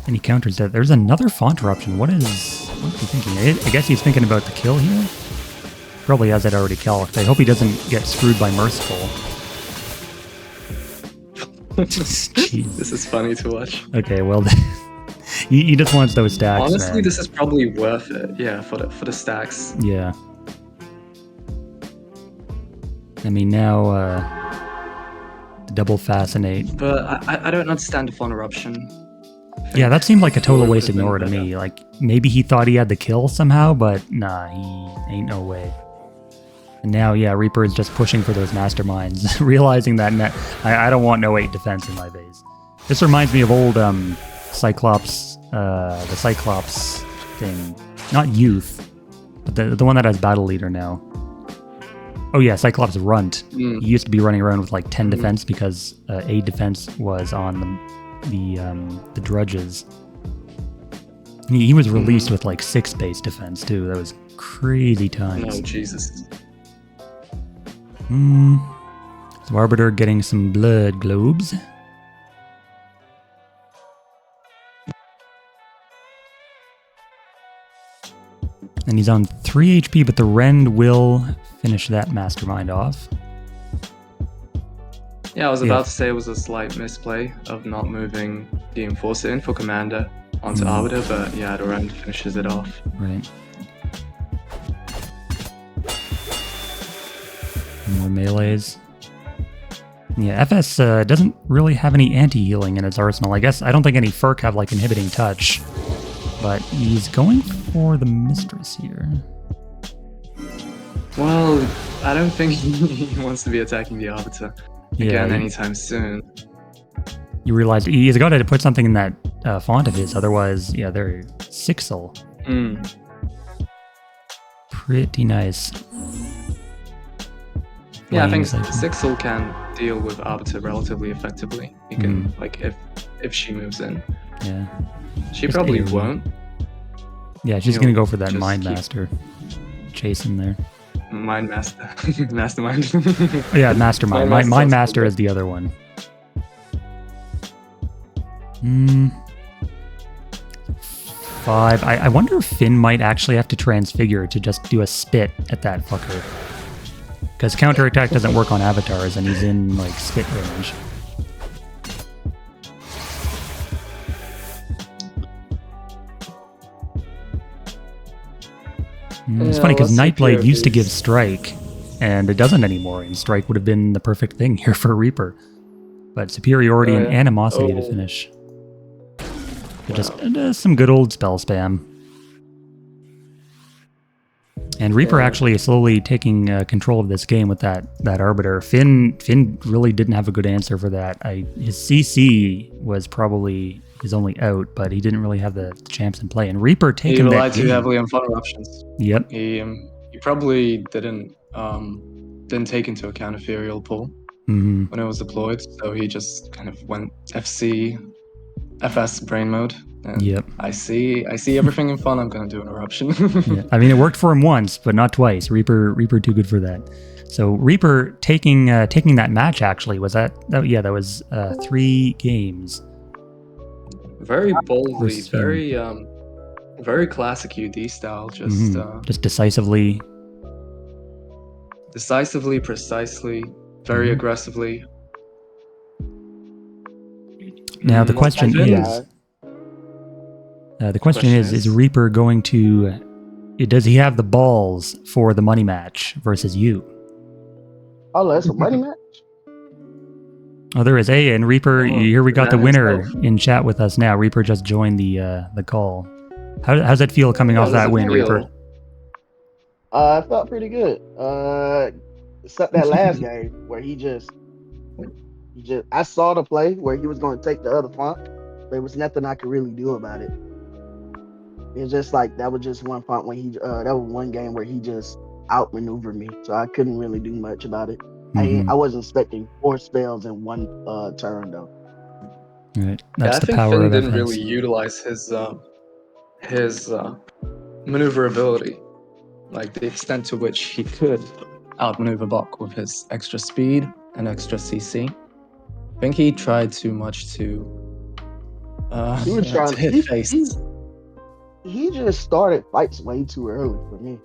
any counters. There's another Font Eruption. What is he thinking? I guess he's thinking about the kill here. Probably has it already calced. I hope he doesn't get screwed by Merciful. This is funny to watch. Okay, well, he just wants those stacks. Honestly, man. This is probably worth it. Yeah, for the stacks. Yeah. I mean, now the double Fascinate. But I don't understand the Font Eruption. Yeah, that seemed like a total waste of Nora to me. Like, maybe he thought he had the kill somehow, but nah, he ain't no way. And now, yeah, Reaper is just pushing for those Masterminds, realizing that I don't want no 8 defense in my base. This reminds me of old Cyclops, the Cyclops thing. Not Youth, but the one that has Battle Leader now. Oh yeah, Cyclops Runt. Mm. He used to be running around with like 10 defense because 8 defense was on the drudges. He was released with like 6 base defense too. That was crazy times. Oh, Jesus. So Arbiter getting some blood globes. And he's on 3 HP, but the Rend will finish that mastermind off. Yeah, I was about to say it was a slight misplay of not moving the Enforcer in for Commander onto Arbiter, but yeah, the Rend finishes it off. Right. More melees. Yeah, FS doesn't really have any anti-healing in its arsenal. I guess I don't think any Furk have like inhibiting touch, but he's going for the Mistress here. Well, I don't think he wants to be attacking the Arbiter again anytime soon. You realize he's got to put something in that font of his, otherwise, yeah, they're Sixel. Pretty nice. Yeah, I think Sixel can deal with Arbiter relatively effectively. He can, like, if she moves in. Yeah. She probably won't. Yeah, she's gonna go for that Mind Master. Chase him there. Mind Master. Mastermind. Oh, yeah, Mastermind. Mind Master is the other one. 5. I wonder if Finn might actually have to transfigure to just do a spit at that fucker. Because counterattack doesn't work on avatars, and he's in, like, spit range. It's funny, because Nightblade used to give Strike, and it doesn't anymore, and Strike would have been the perfect thing here for Reaper. But Superiority and Animosity to finish. But just some good old spell spam. And Reaper actually is slowly taking control of this game with that Arbiter. Finn really didn't have a good answer for that. His CC was probably his only out, but he didn't really have the champs in play. And Reaper taking that He relied too heavily on fun eruptions. Yep. He probably didn't take into account Ethereal Pull when it was deployed, so he just kind of went FS brain mode. And I see everything in fun. I'm gonna do an eruption. Yeah. I mean, it worked for him once, but not twice. Reaper too good for that. So Reaper taking that match actually was that was 3 games. Very boldly, very classic UD style. Just decisively, precisely, very aggressively. Now the question is. The question is Reaper going to... Does he have the balls for the money match versus you? Oh, that's a money match? Oh, there is. Hey, and Reaper, here we got the winner in chat with us now. Reaper just joined the call. How's that feel coming off that win, Reaper? It felt pretty good. Except that last game where he just... I saw the play where he was going to take the other font. There was nothing I could really do about it. It's just like that was just one font when that was one game where he just outmaneuvered me, so I couldn't really do much about it. I wasn't expecting 4 spells in one turn though. Right, that's the power Finn of didn't FS. really utilize his maneuverability, like the extent to which he could outmaneuver Bok with his extra speed and extra CC. I think he tried too much to hit face. He just started fights way too early for me.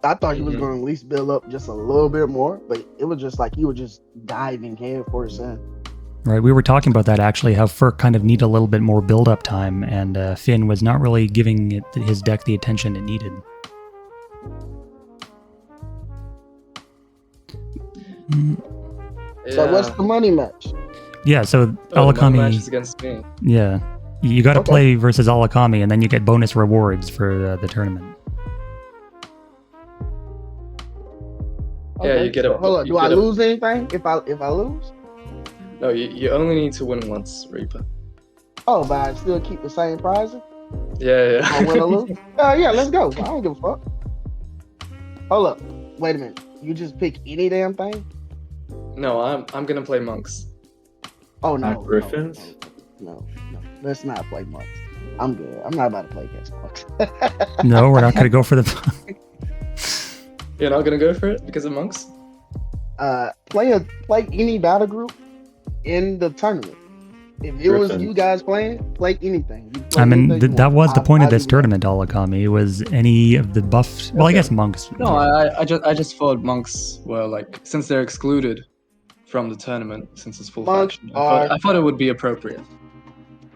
I thought he was going to at least build up just a little bit more, but it was just like he was just diving head first in. Right, we were talking about that actually, how Furk kind of needed a little bit more build-up time, and Finn was not really giving his deck the attention it needed. So what's the money match? Yeah, so Alakhami... match is against me. Yeah. You got to play versus Alakhami, and then you get bonus rewards for the tournament. Yeah, you get a. Hold on, do I lose anything if I lose? No, you only need to win once, Reaper. Oh, but I still keep the same prizes? Yeah. I win or lose? Yeah, let's go. I don't give a fuck. Hold up. Wait a minute. You just pick any damn thing? No, I'm gonna play monks. Oh Not no, griffins? no. Let's not play monks. I'm good. I'm not about to play against monks. No, we're not going to go for the. You're not gonna go for it because of monks? Play any battle group in the tournament. If it was Griffin. you guys playing, play anything. You play I mean, anything you that want. was the point of this leave it up. tournament, Alakhami. Was any of the buff? Well, I Okay. guess monks. No, I just thought monks were like, since they're excluded from the tournament since it's full Monks faction. are- I thought it would be appropriate.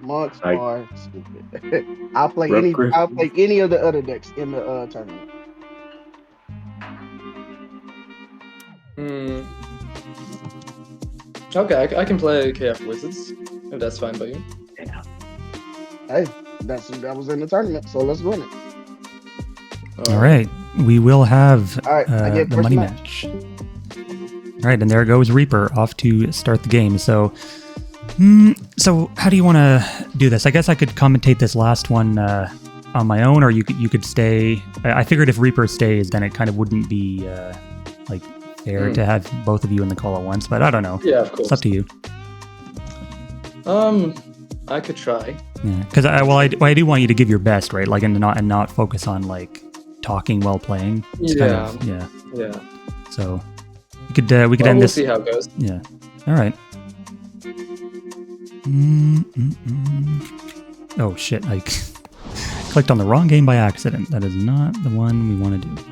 Monks I- are stupid. I'll play Rough any. Griffin. I'll play any of the other decks in the tournament. Hmm. Okay, I can play KF Wizards if that's fine by you. Hey, that was in the tournament, so let's run it. All right, we will have All right, I get the first money match. match. All right, and there goes Reaper off to start the game. So, so how do you want to do this? I guess I could commentate this last one on my own, or you could stay. I figured if Reaper stays, then it kind of wouldn't be like fair to have both of you in the call at once. But I don't know. Yeah, of course. It's up to you. I could try. Yeah, because I do want you to give your best, right? Like, and not focus on like talking while playing. It's Yeah. kind of, yeah. Yeah. So we could end We'll this. see how it goes. Yeah. All right. Oh shit! I clicked on the wrong game by accident. That is not the one we want to do.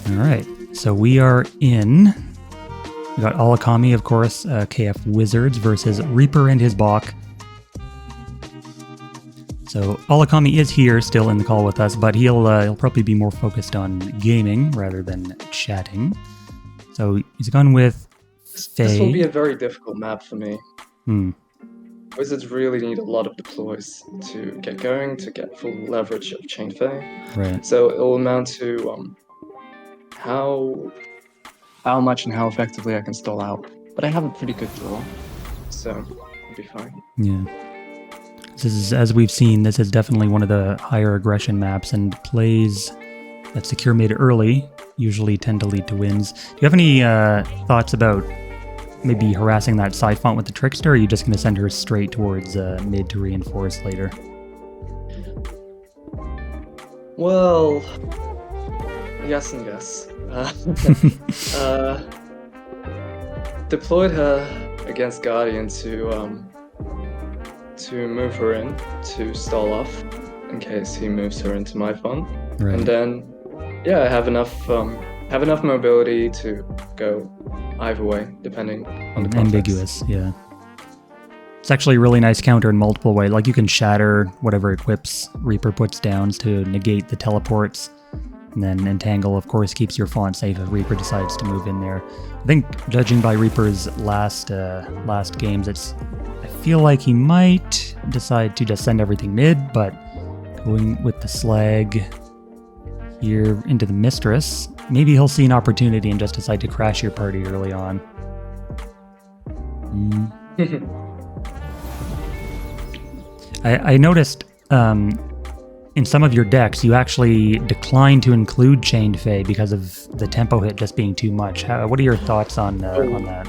All right, so we are in. We got Alakhami, of course, KF Wizards versus Reaper and his Bach. So Alakhami is here, still in the call with us, but he'll probably be more focused on gaming rather than chatting. So he's gone with This will be Faye. a very difficult map for me. Wizards really need a lot of deploys to get going, to get full leverage of Chain Fae. Right. So it will amount to how much and how effectively I can stall out. But I have a pretty good draw, so it'll be fine. Yeah. This is, as we've seen, this is definitely one of the higher aggression maps, and plays that secure mid early usually tend to lead to wins. Do you have any thoughts about maybe harassing that side font with the Trickster, or are you just going to send her straight towards mid to reinforce later? Well, yes and yes. Deployed her against Guardian to move her in to stall off in case he moves her into my font, Right. and then yeah, I have enough mobility to go either way depending on the context. Ambiguous, yeah. It's actually a really nice counter in multiple ways. Like, you can shatter whatever equips Reaper puts down to negate the teleports. And then Entangle, of course, keeps your font safe if Reaper decides to move in there. I think, judging by Reaper's last games, I feel like he might decide to just send everything mid, but going with the Slag here into the Mistress, maybe he'll see an opportunity and just decide to crash your party early on. I noticed in some of your decks, you actually decline to include Chained Fae because of the tempo hit just being too much. What are your thoughts on that?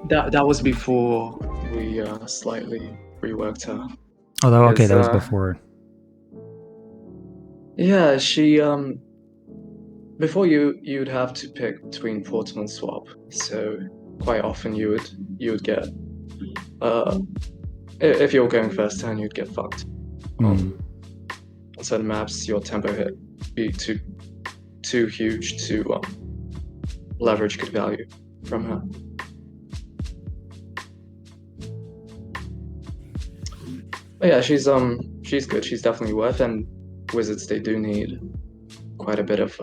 That was before we slightly reworked her. Although, okay, Yes, that was before. Yeah, she before you'd have to pick between portal and swap. So quite often you would get if you were going first turn, you'd get fucked. On certain maps, your tempo hit be too huge to leverage good value from her. But yeah, she's good. She's definitely worth, and Wizards, they do need quite a bit of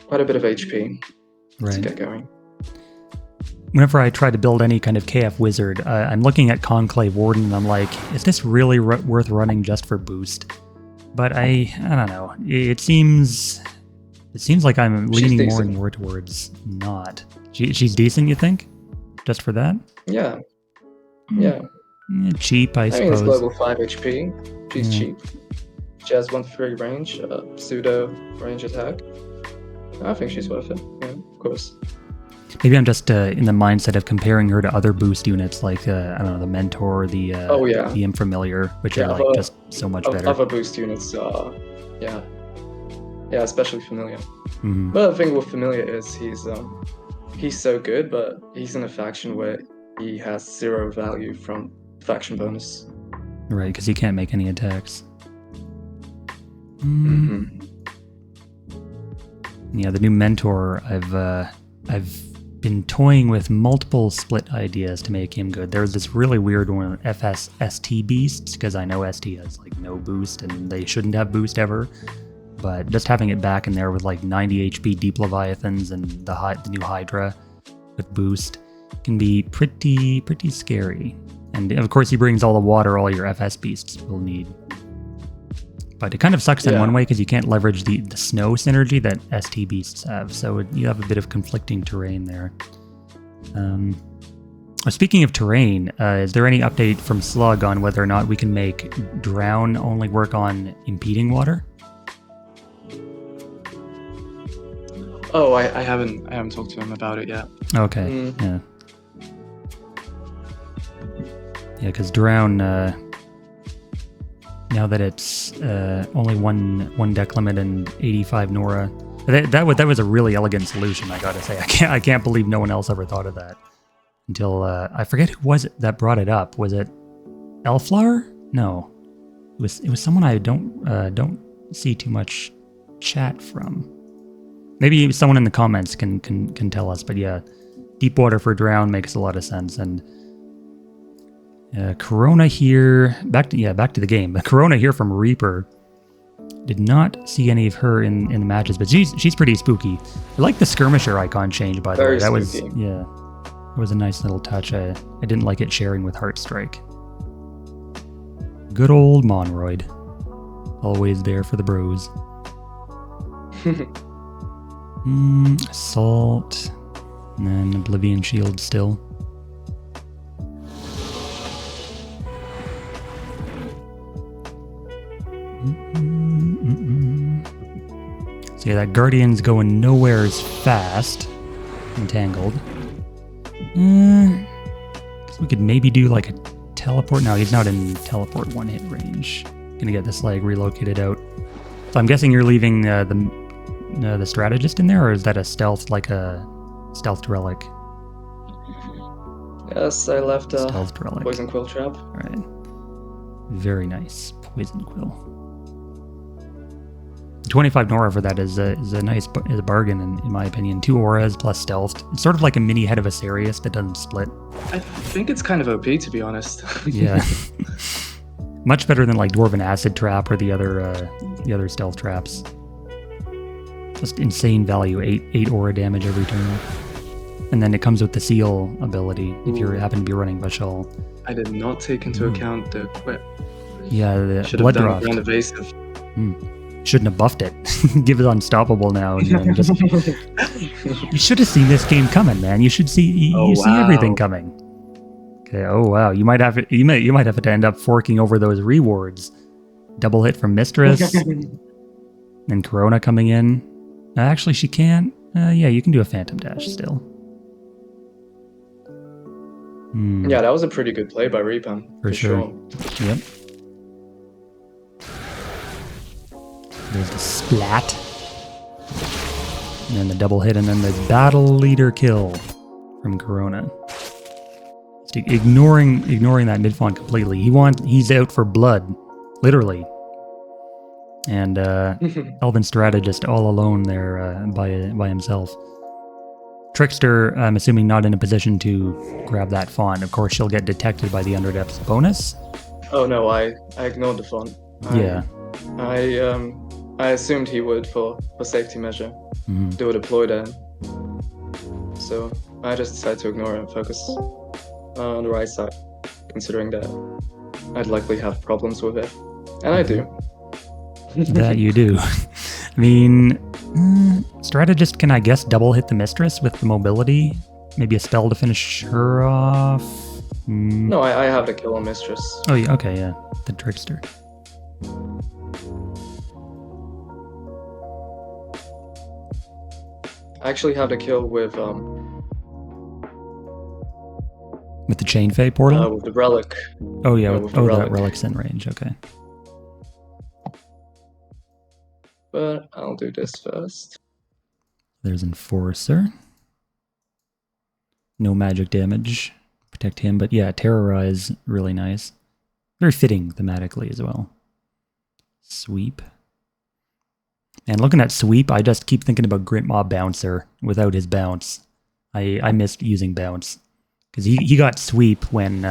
HP to Right. get going. whenever I try to build any kind of KF wizard, I'm looking at Conclave Warden and I'm like, is this really worth running just for boost? But I don't know. It seems like I'm leaning more and more towards not. She's decent, you think? Just for that? Yeah. Yeah. Cheap, I suppose. mean, it's level 5 HP. She's cheap. She has 1-3 range, pseudo range attack. I think she's worth it. Yeah, of course. Maybe I'm just in the mindset of comparing her to other boost units like, I don't know, the Mentor, the Infamiliar, which are like just so much better. Other boost units are, yeah, especially Familiar. Mm-hmm. But the thing with Familiar is he's so good, but he's in a faction where he has 0 value from faction bonus. Right, because he can't make any attacks. Mm-hmm. Yeah, the new Mentor, I've been toying with multiple split ideas to make him good. There was this really weird one, FS ST Beasts, because I know ST has like no boost and they shouldn't have boost ever. But just having it back in there with like 90 HP Deep Leviathans and the new Hydra with boost can be pretty scary. And of course he brings all the water all your FS Beasts will need. But it kind of sucks in one way because you can't leverage the snow synergy that ST Beasts have, so you have a bit of conflicting terrain there. Speaking of terrain, is there any update from Slug on whether or not we can make Drown only work on impeding water? Oh, I haven't talked to him about it yet. Okay, yeah. Yeah, because Drown... now that it's only one deck limit and 85 Nora, that was a really elegant solution. I gotta say, I can't believe no one else ever thought of that until I forget who was it that brought it up. Was it Elflower? No, it was someone I don't see too much chat from. Maybe someone in the comments can tell us. But yeah, deep water for Drown makes a lot of sense. And Corona here, back to the game. But Corona here from Reaper. Did not see any of her in the matches, but she's pretty spooky. I like the skirmisher icon change, by the way. That was it was a nice little touch. I didn't like it sharing with Heartstrike. Good old Monroid, always there for the bros. Assault, and then Oblivion Shield still. So yeah, that Guardian's going nowhere as fast. Entangled. So we could maybe do like a teleport. No, he's not in teleport one-hit range. Gonna get this leg relocated out. So I'm guessing you're leaving the strategist in there, or is that a stealth, like a stealth relic? Yes, I left a stealth relic. Poison Quill trap. All right. Very nice. Poison Quill. 25 Nora for that is a bargain in my opinion. 2 auras plus stealth. It's sort of like a mini Head of Asarius that doesn't split. I think it's kind of OP, to be honest. Yeah. Much better than like Dwarven Acid Trap or the other stealth traps. Just insane value, 8 aura damage every turn. And then it comes with the seal ability if you happen to be running Vashal. I did not take into account the quip. Yeah, the should blood have draft. done evasive. Shouldn't have buffed it. Give it unstoppable now. And just... You should have seen this game coming, man. You should see you see everything coming. Okay. Oh wow. You might have to end up forking over those rewards. Double hit from Mistress. Then Corona coming in. Actually, she can't. Yeah, you can do a Phantom Dash still. Yeah, that was a pretty good play by Reaper. For sure. Yep. There's the splat. And then the double hit, and then the battle leader kill from Corona. Just ignoring that mid-font completely. He's out for blood. Literally. And Elven Strategist all alone there by himself. Trickster, I'm assuming not in a position to grab that font. Of course, she'll get detected by the Underdepths bonus. Oh no, I ignored the font. Yeah. I assumed he would for safety measure. Do a deploy there. So I just decided to ignore it and focus on the right side, considering that I'd likely have problems with it. And I do. That you do. I mean, strategist can, I guess, double hit the mistress with the mobility. Maybe a spell to finish her off. No, I have to kill a mistress. Oh, yeah, okay, yeah. The trickster. I actually have to kill with the Chain Fey portal? with the relic. Oh, yeah, with the that relic. relic's in range, okay. But I'll do this first. There's Enforcer. No magic damage. Protect him, but yeah, Terrorize, really nice. Very fitting thematically as well. Sweep. And looking at Sweep, I just keep thinking about Grintmaw Bouncer without his bounce. I missed using bounce. Because he got Sweep when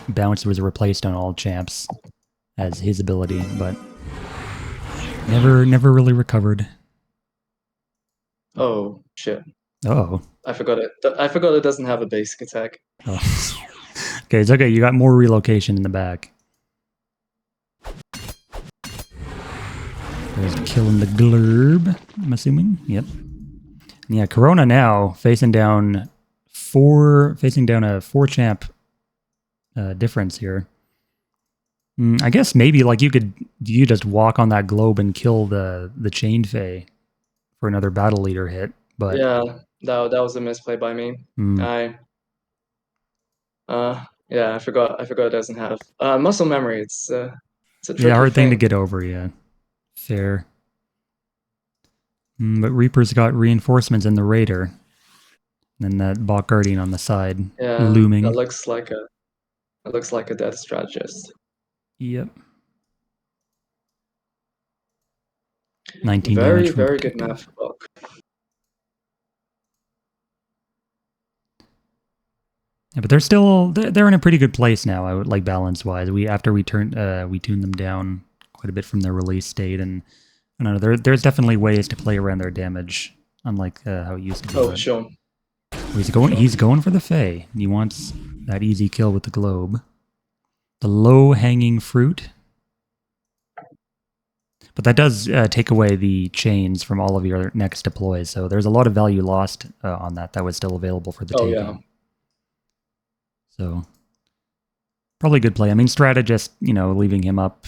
bounce was replaced on all champs as his ability, but never really recovered. Oh shit! Uh-oh. I forgot it. I forgot it doesn't have a basic attack. Oh. Okay, it's okay. You got more relocation in the back. There's killing the glurb, I'm assuming. Yep. And yeah, Corona now facing down a 4-champ difference here. I guess maybe like you just walk on that globe and kill the Chained Fae for another battle leader hit. But yeah, that was a misplay by me. Yeah, I forgot it doesn't have muscle memory. It's a tricky hard thing to get over. Yeah, fair. But Reaper's got reinforcements in the Raider, and that Bok Guardian on the side looming. That looks like a death strategist. Yep. 19 very damage. Very good map for Bok. Yeah, but they're in a pretty good place now. I would like balance wise. We tuned them down quite a bit from their release date, and I don't know. There's definitely ways to play around their damage, unlike how it used to be. Oh, sure. He's going for the Fae. He wants that easy kill with the globe. The low hanging fruit. But that does take away the chains from all of your next deploys, so there's a lot of value lost on that was still available for the taking. Yeah. So, probably good play. I mean, strategist, leaving him up,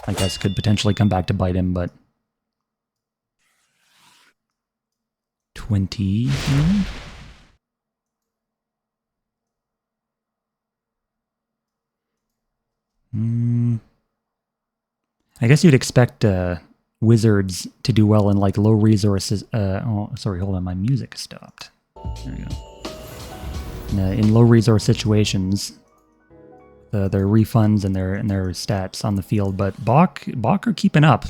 I guess, could potentially come back to bite him, but 20. I guess you'd expect wizards to do well in like low resources. Sorry, hold on, my music stopped. There we go. In low resource situations, their refunds and their stats on the field, but Bok are keeping up.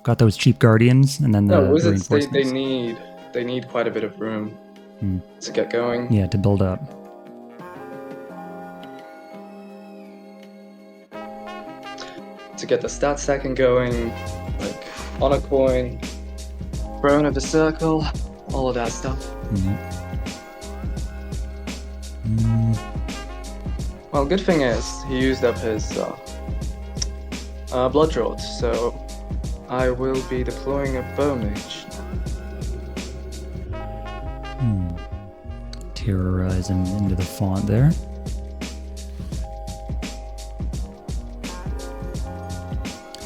Got those cheap guardians, and then the wizards reinforcements. they need quite a bit of room to get going. Yeah, to build up. To get the stat stacking going, like honor coin, throne of the circle, all of that stuff. Well, good thing is he used up his blood drought, so I will be deploying a bow mage. Terrorizing into the font there.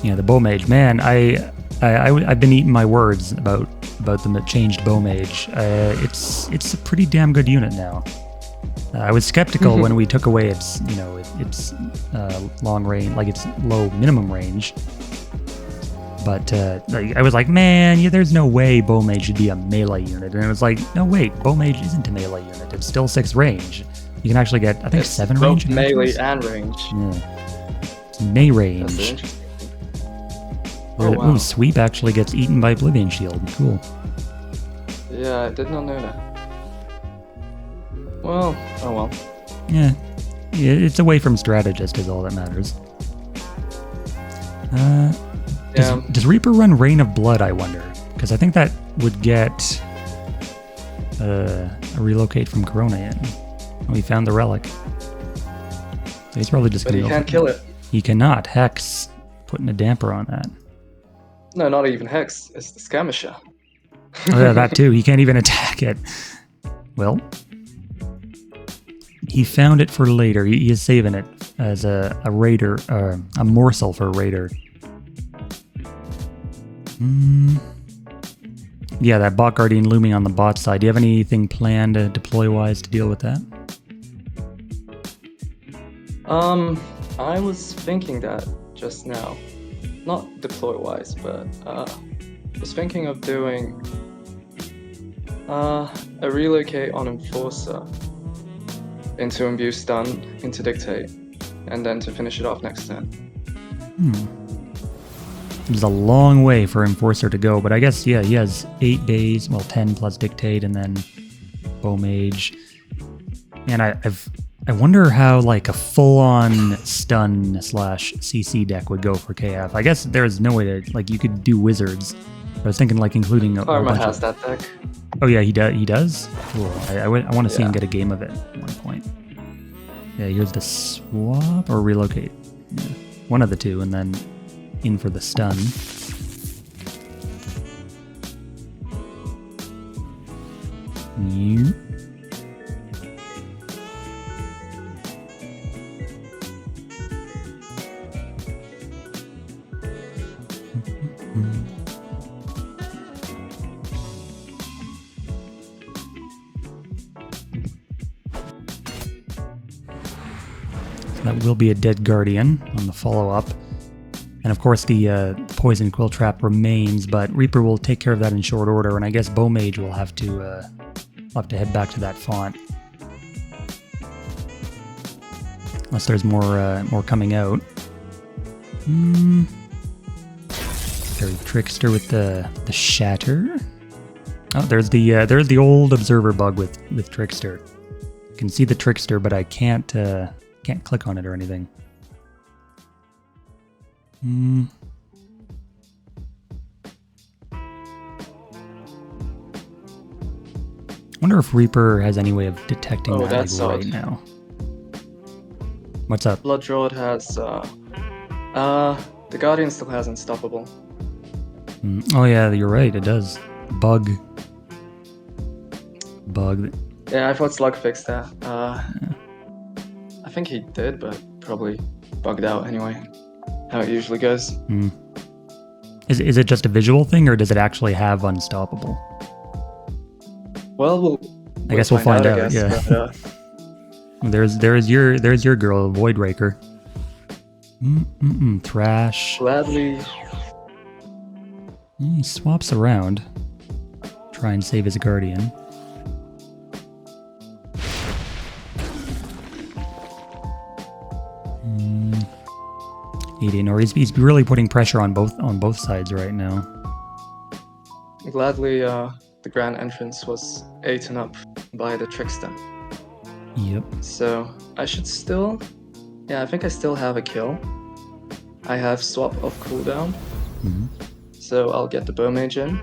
Yeah, the bow mage, man. I've been eating my words about the changed bow mage. It's a pretty damn good unit now. I was skeptical when we took away its long range, like its low minimum range. But I was like, man, there's no way bow mage should be a melee unit. And it was like, no, wait, bow mage isn't a melee unit. It's still 6 range. You can actually get, I think, 7 range. Both melee and range. Yeah. It's May range. That's interesting. Oh, wow. Ooh, Sweep actually gets eaten by Oblivion Shield. Cool. Yeah, I did not know that. Well, oh well. Yeah, it's away from strategist is all that matters. Does Reaper run Rain of Blood, I wonder? Because I think that would get a a relocate from Corona Inn. We found the relic. So he's probably just But going he to can't kill it. He cannot. Hex putting a damper on that. No, not even Hex. It's the Skirmisher. Oh yeah, that too. He can't even attack it. Well, he found it for later. He is saving it as a raider, a morsel for a raider. Yeah, that bot guardian looming on the bot side. Do you have anything planned deploy-wise to deal with that? I was thinking that just now. Not deploy-wise, but was thinking of doing a relocate on Enforcer into Imbue Stun, into Dictate, and then to finish it off next turn. There's a long way for Enforcer to go, but I guess, yeah, he has 8 days, well, 10 plus Dictate, and then Bow Mage. And I wonder how, like, a full-on stun / CC deck would go for KF. I guess there's no way to, like, you could do Wizards. I was thinking, like, including a Karma bunch has of... that deck. Oh, yeah, he does? Cool. I want to see him get a game of it at one point. Yeah, here's the swap or relocate. Yeah. One of the two, and then in for the stun. You. That will be a dead guardian on the follow-up. And of course the poison quill trap remains, but Reaper will take care of that in short order, and I guess Bow Mage will have to head back to that font. Unless there's more coming out. Very Trickster with the shatter. Oh, there's the old observer bug with Trickster. You can see the Trickster, but I can't click on it or anything. Wonder if Reaper has any way of detecting that that's like, right odd. now. What's up? Blood Druid has the Guardian still has Unstoppable. Oh yeah, you're right. It does. Bug. Yeah, I thought Slug fixed that. I think he did, but probably bugged out anyway. How it usually goes. Is it just a visual thing, or does it actually have Unstoppable? Well, I guess we'll find out. I guess, Yeah. but, there's your girl, Voidraker. Thrash. gladly. He swaps around. Try and save his guardian. Or he's really putting pressure on both sides right now. Gladly, the grand entrance was eaten up by the Trickster. Yep. So I should still, I think I still have a kill. I have swap of cooldown, so I'll get the Bow Mage in.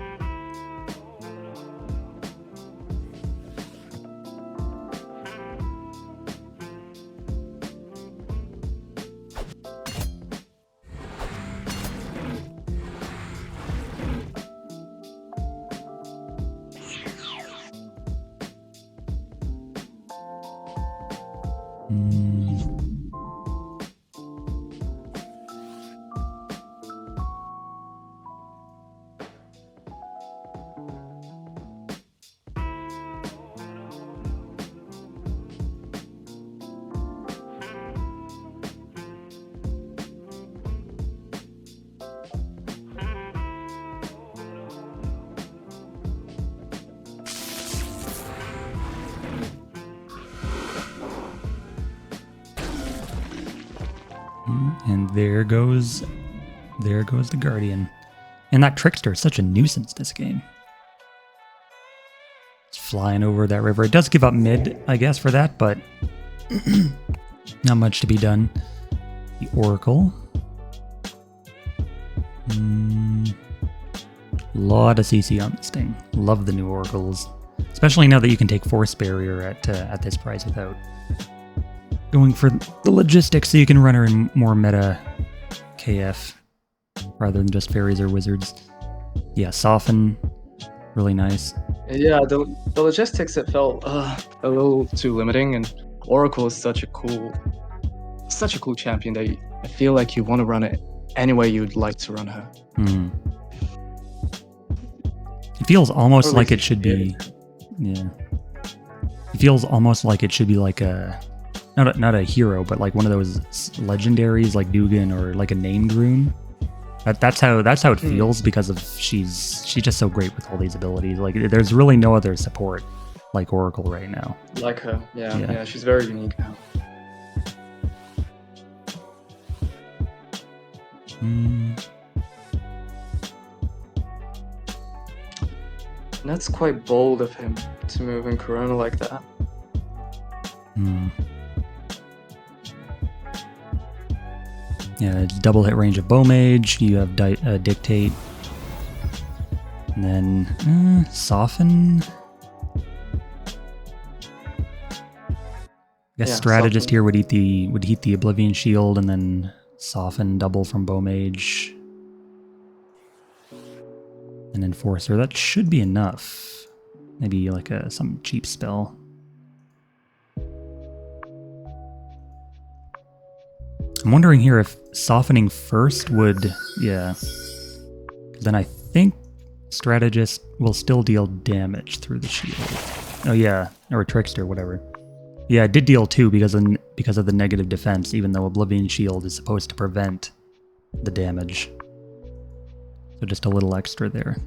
And there goes the Guardian. And that Trickster is such a nuisance this game. It's flying over that river. It does give up mid, I guess, for that, but not much to be done. The Oracle. Lot of CC on this thing. Love the new Oracles. Especially now that you can take Force Barrier at this price without going for the logistics, so you can run her in more meta KF rather than just fairies or wizards. Yeah, Soften, really nice. Yeah, the logistics, it felt a little too limiting, and Oracle is such a cool champion that I feel like you want to run it any way you'd like to run her. Mm. It feels almost like it should be. Yeah. It feels almost like it should be like a not a hero, but like one of those legendaries like Dugan or like a named rune. That's how it feels because of she's just so great with all these abilities. Like there's really no other support like Oracle right now. Like her, yeah, she's very unique now. And that's quite bold of him to move in Corona like that. Yeah, it's double hit range of Bow Mage. You have Dictate, and then Soften. I guess Strategist Soften. here would eat the Oblivion Shield, and then Soften double from Bow Mage, and Enforcer. That should be enough. Maybe like some cheap spell. I'm wondering here if Softening first would, yeah. Then I think Strategist will still deal damage through the shield. Oh yeah, or Trickster, whatever. Yeah, it did deal 2 because of the negative defense, even though Oblivion Shield is supposed to prevent the damage. So just a little extra there.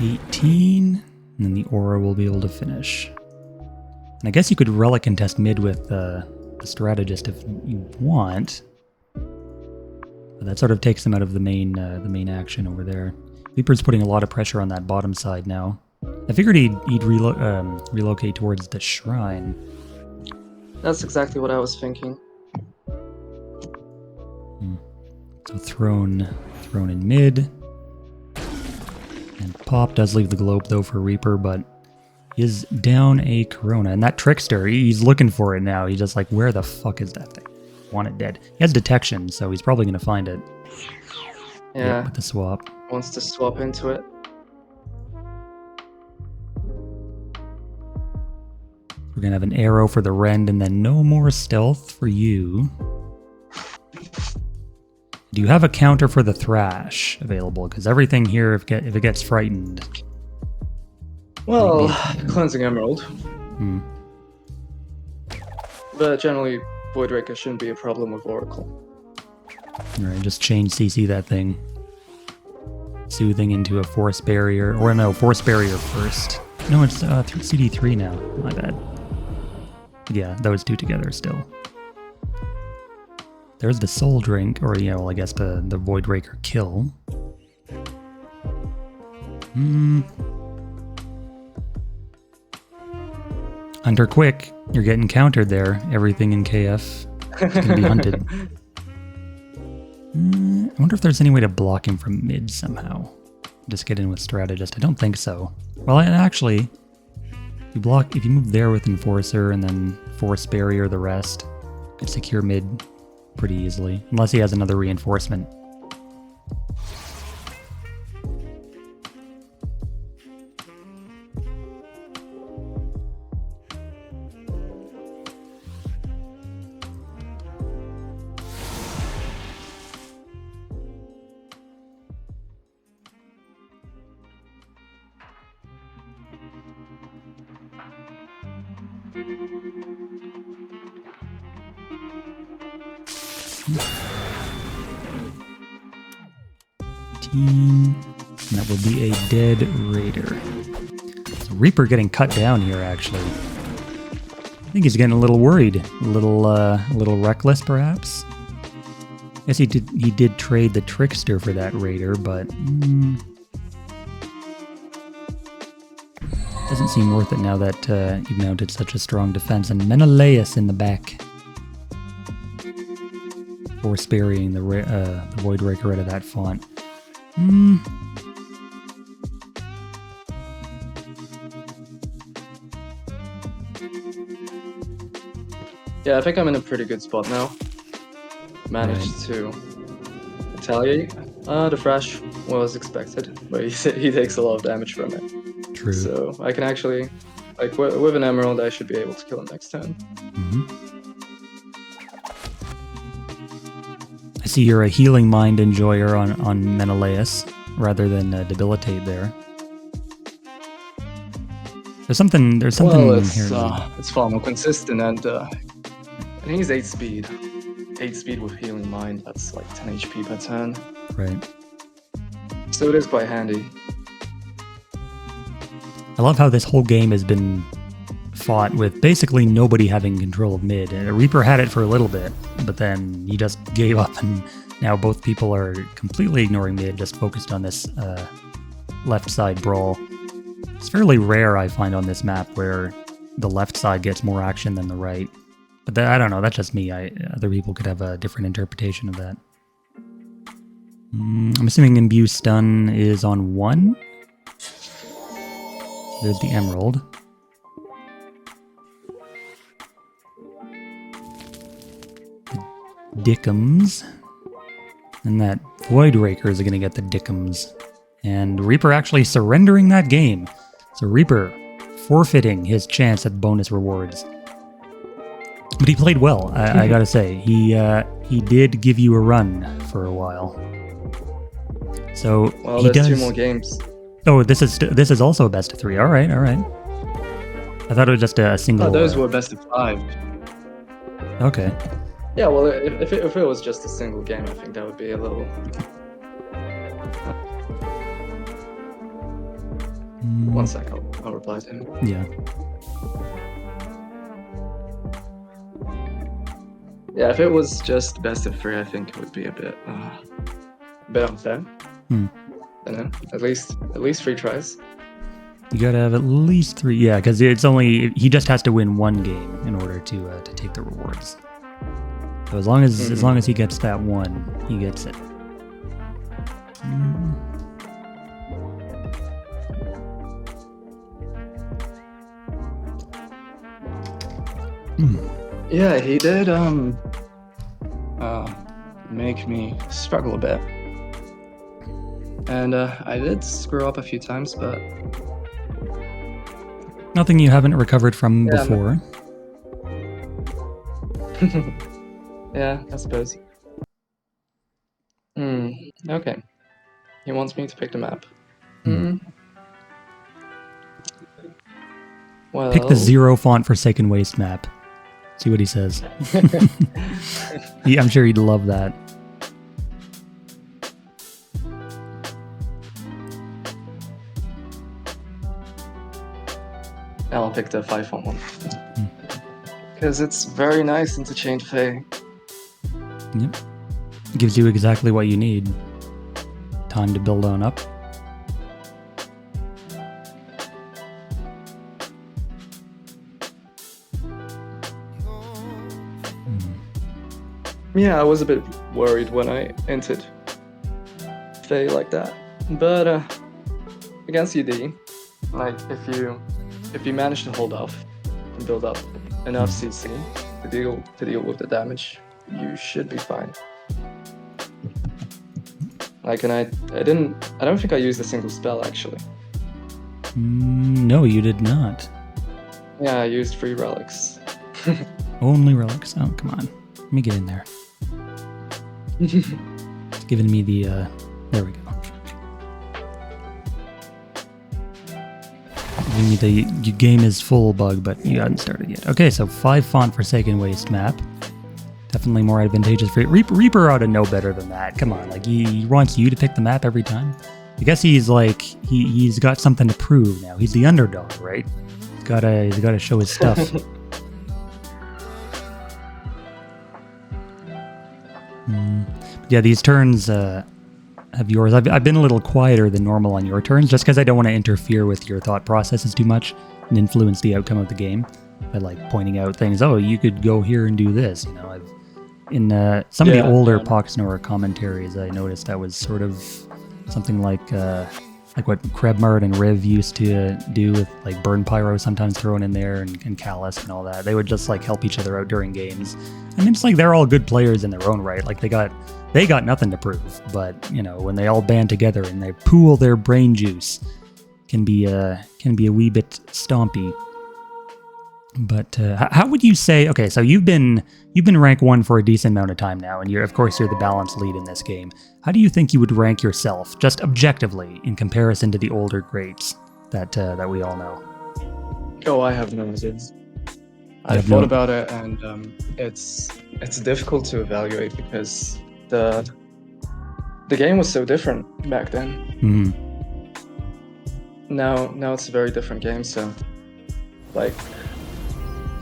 $18, and then the Aura will be able to finish. And I guess you could Relic contest mid with the Strategist if you want, but that sort of takes him out of the main action over there. Leaper's putting a lot of pressure on that bottom side now. I figured he'd relocate towards the shrine. That's exactly what I was thinking. So throne in mid. And Pop does leave the globe though for Reaper, but he is down a Corona. And that Trickster, he's looking for it now. He's just like, where the fuck is that thing? Want it dead. He has detection, so he's probably going to find it. Yeah. With the swap. Wants to swap into it. We're going to have an arrow for the Rend and then no more stealth for you. Do you have a counter for the Thrash available? Because everything here, if it gets frightened... Well, Cleansing Emerald. But generally, Voidraker shouldn't be a problem with Oracle. Alright, just change CC that thing. Soothing into a Force Barrier. Or no, Force Barrier first. No, it's CD3 now. My bad. Yeah, those two together still. There's the Soul Drink, or, you know, I guess the Voidraker kill. Hunter quick. You're getting countered there. Everything in KF is going to be hunted. I wonder if there's any way to block him from mid somehow. Just get in with Strategist. I don't think so. Well, actually, if you move there with Enforcer and then Force Barrier the rest, you could secure mid pretty easily. Unless he has another reinforcement. And that will be a dead raider. So Reaper getting cut down here, actually. I think he's getting a little worried, a little reckless, perhaps. Guess he did trade the Trickster for that raider, but doesn't seem worth it now that you've mounted such a strong defense. And Menelaus in the back for sparing the Void Raker out of that font. Yeah, I think I'm in a pretty good spot now. Managed to retaliate. The Thrash was expected, but he takes a lot of damage from it. True. So I can actually, like, with an Emerald, I should be able to kill him next turn. I see you're a healing mind enjoyer on Menelaus rather than debilitate there. There's something Well, it's here. it's far more consistent, and he's 8 speed. 8 speed with healing mind. That's like 10 HP per turn. Right. So it is quite handy. I love how this whole game has been fought with basically nobody having control of mid. Reaper had it for a little bit, but then he just gave up, and now both people are completely ignoring mid, just focused on this left side brawl. It's fairly rare, I find, on this map where the left side gets more action than the right. But I don't know, that's just me. Other people could have a different interpretation of that. I'm assuming Imbue Stun is on 1. There's the Emerald. Dickums. And that Void Raker is going to get the Dickums. And Reaper actually surrendering that game. So Reaper forfeiting his chance at bonus rewards. But he played well, I gotta say. He did give you a run for a while. So Well, he there's does... 2 more games. Oh, this is also a best of 3. All right. I thought it was just a single. Oh, those were best of 5. Okay. Yeah, well, if it was just a single game, I think that would be a little... One sec, I'll reply to him. Yeah. Yeah, if it was just best of 3, I think it would be a bit unfair. You know, at least 3 tries. You gotta have at least 3. Yeah, because he just has to win 1 game in order to take the rewards. So as long as he gets that 1, he gets it. Yeah, he did make me struggle a bit. And I did screw up a few times, but Nothing you haven't recovered from before. yeah, I suppose. Okay. He wants me to pick the map. Well, Pick the 0 font Forsaken Waste map. See what he says. I'm sure he'd love that. I'll pick the 5 font one. Because it's very nice interchange Fey. Yep. Gives you exactly what you need. Time to build on up. Yeah, I was a bit worried when I entered Fey like that. But against UD, like if you manage to hold off and build up enough CC to deal with the damage, you should be fine. Like, and I don't think I used a single spell actually. No, you did not. Yeah, I used 3 relics. Only relics. Oh, come on. Let me get in there. It's giving me the, there we go. The game is full bug, but you hadn't started yet. Okay, so 5 font Forsaken Waste map. Definitely more advantageous for you. Reaper ought to know better than that. Come on, like he wants you to pick the map every time. I guess he's like he's got something to prove now. He's the underdog, right? He's gotta show his stuff. Yeah, these turns of yours, I've been a little quieter than normal on your turns, just because I don't want to interfere with your thought processes too much and influence the outcome of the game by like pointing out things. Oh, you could go here and do this. You know, in some of the older Poxnor commentaries, I noticed that was sort of something like what Krebmart and Riv used to do with like Burn Pyro sometimes thrown in there and Callus and all that. They would just like help each other out during games. And it's like they're all good players in their own right. Like they got nothing to prove, but you know, when they all band together and they pool their brain juice, can be a wee bit stompy. But how would you say? Okay, so you've been rank 1 for a decent amount of time now, and you're the balanced lead in this game. How do you think you would rank yourself, just objectively, in comparison to the older greats that we all know? Oh, I have no ideas. I thought about it, and it's difficult to evaluate because the game was so different back then. Mm-hmm. Now it's a very different game. So, like,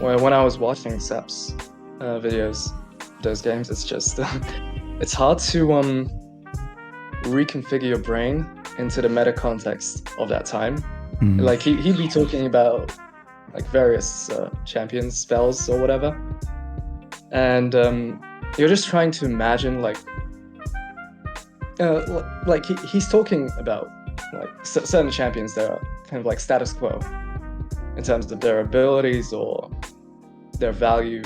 when I was watching Sep's videos, those games, it's just it's hard to reconfigure your brain into the meta context of that time. Mm-hmm. Like he'd be talking about like various champions spells or whatever, and you're just trying to imagine like he's talking about like certain champions that are kind of like status quo in terms of their abilities or their value,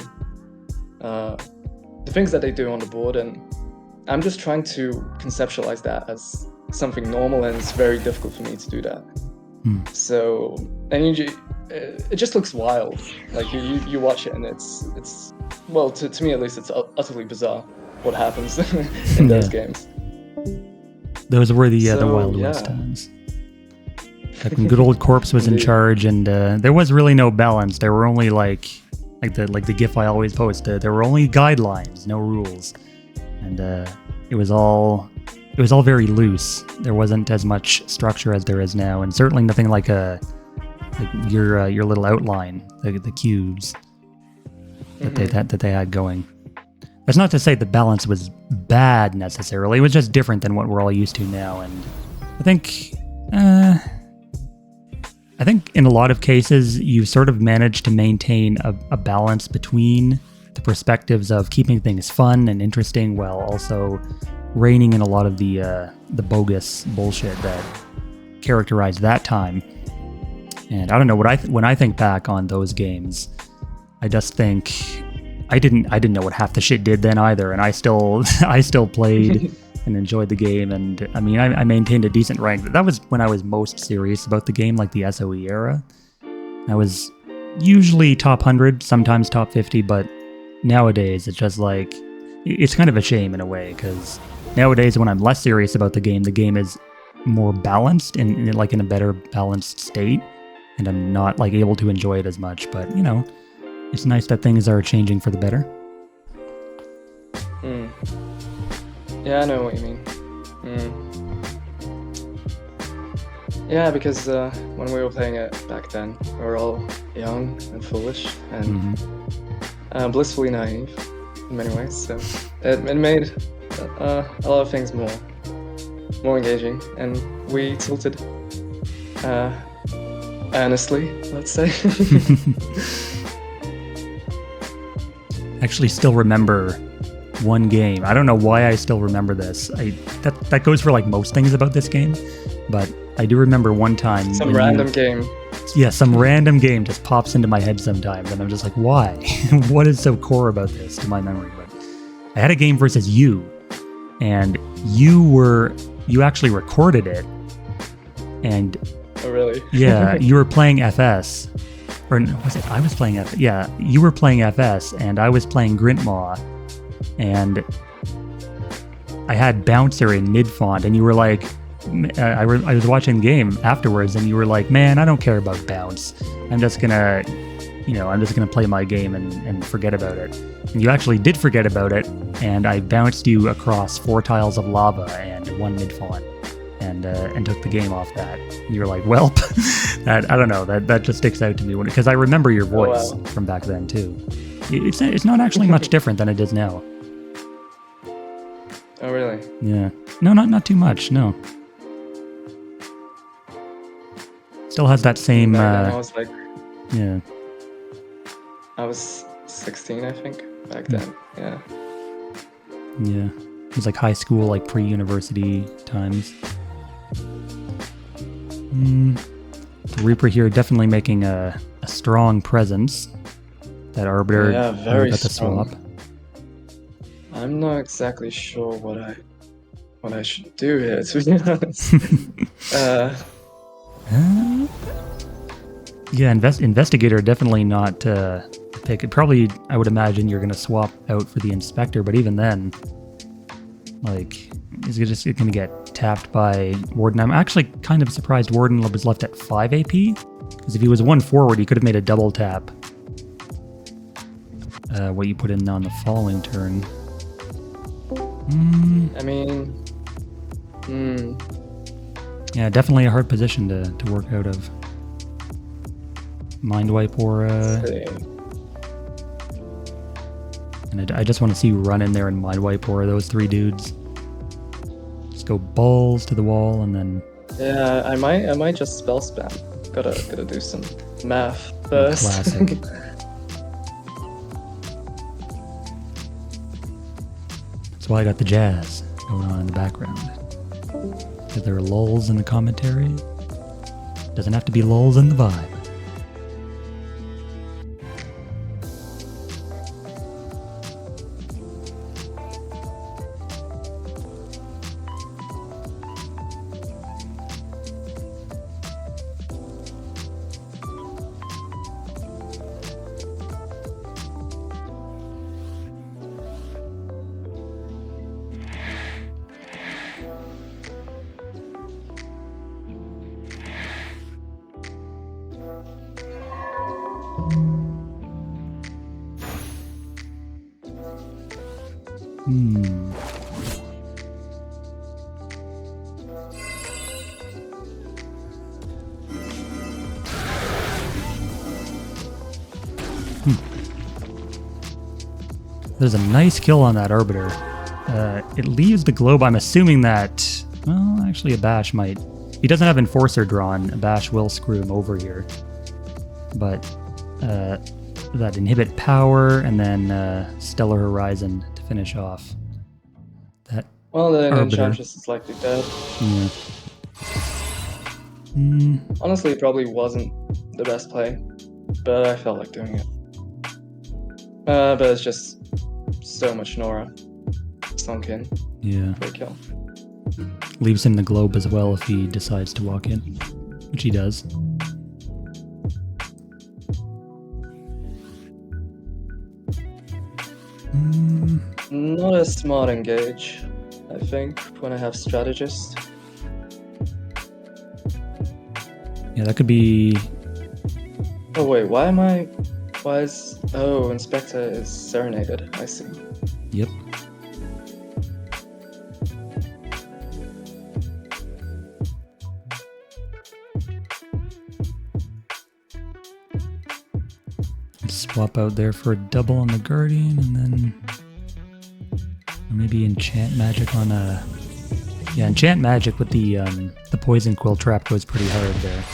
the things that they do on the board, and I'm just trying to conceptualize that as something normal, and it's very difficult for me to do that. So, and it just looks wild. Like you watch it, and it's well, to me at least, it's utterly bizarre what happens in those games. Those were the Wild West times. Like when good old Corpse was in charge, and there was really no balance. There were only like the GIF I always post. There were only guidelines, no rules, and it was all very loose. There wasn't as much structure as there is now, and certainly nothing like your little outline, the cubes that they had going. That's not to say the balance was bad necessarily. It was just different than what we're all used to now, and I think in a lot of cases you've sort of managed to maintain a balance between the perspectives of keeping things fun and interesting while also reining in a lot of the bogus bullshit that characterized that time. And I don't know, when I think back on those games, I just think I didn't know what half the shit did then either, and I still played and enjoyed the game. And I mean, I maintained a decent rank. That was when I was most serious about the game, like the SOE era. I was usually top 100, sometimes top 50, but nowadays it's just like, it's kind of a shame in a way, because nowadays when I'm less serious about the game is more balanced and like in a better balanced state, and I'm not like able to enjoy it as much. But you know, it's nice that things are changing for the better. Yeah, I know what you mean. Yeah, because when we were playing it back then, we were all young and foolish and blissfully naive in many ways. So it made a lot of things more engaging, and we tilted earnestly, let's say. Actually still remember one game. I don't know why I still remember this. That goes for like most things about this game, but I do remember one time. Some random game. Yeah, some random game just pops into my head sometimes, and I'm just like, why? What is so core about this to my memory? But I had a game versus you, and you actually recorded it, and oh really? Yeah, you were playing FS. Or was it? I was playing FS. Yeah, you were playing FS, and I was playing Grintmaw, and I had Bouncer in mid-font, and you were like, I was watching the game afterwards, and you were like, man, I don't care about bounce. I'm just gonna you know, I'm just going to play my game and forget about it. And you actually did forget about it, and I bounced you across 4 tiles of lava and 1 mid-fawn, and took the game off that. And you're like, well, that, I don't know, that just sticks out to me, because I remember your voice from back then, too. It's not actually much different than it is now. Oh, really? Yeah. No, not too much, no. Still has that same, Back then I was like, yeah. I was 16, I think, back then. Yeah. Yeah. It was like high school, like pre-university times. The Reaper here definitely making a strong presence. That Arbiter very got the strong. swap. I'm not exactly sure what I should do here, to be honest. Yeah, Investigator definitely not pick. Probably, I would imagine you're going to swap out for the Inspector, but even then, like, is it just going to get tapped by Warden? I'm actually kind of surprised Warden was left at 5 AP, because if he was 1 forward, he could have made a double tap. What you put in on the following turn. I mean, Yeah, definitely a hard position to work out of. Mind Wipe or... And I just want to see you run in there and Mind Wipe or those 3 dudes. Just go balls to the wall and then... Yeah, I might just spell spam. Gotta do some math first. Classic. That's why I got the jazz going on in the background. Because there are lulls in the commentary. Doesn't have to be lulls in the vibe. There's a nice kill on that Arbiter. It leaves the globe. I'm assuming that... Well, actually a Bash might... He doesn't have Enforcer drawn. A Bash will screw him over here. But that inhibit power and then Stellar Horizon to finish off. That Well, the Arbiter. Enchantress is likely dead. Yeah. Honestly, it probably wasn't the best play, but I felt like doing it. But it's just so much Nora sunk in. Yeah. Great kill. Leaves him the globe as well if he decides to walk in, which he does. Not a smart engage, I think, when I have strategist. Yeah, that could be... Oh wait, why is... Oh, Inspector is serenaded, I see. Yep. Swap out there for a double on the Guardian, and then or maybe Enchant Magic on a... Yeah, Enchant Magic with the Poison Quill trap goes pretty hard there.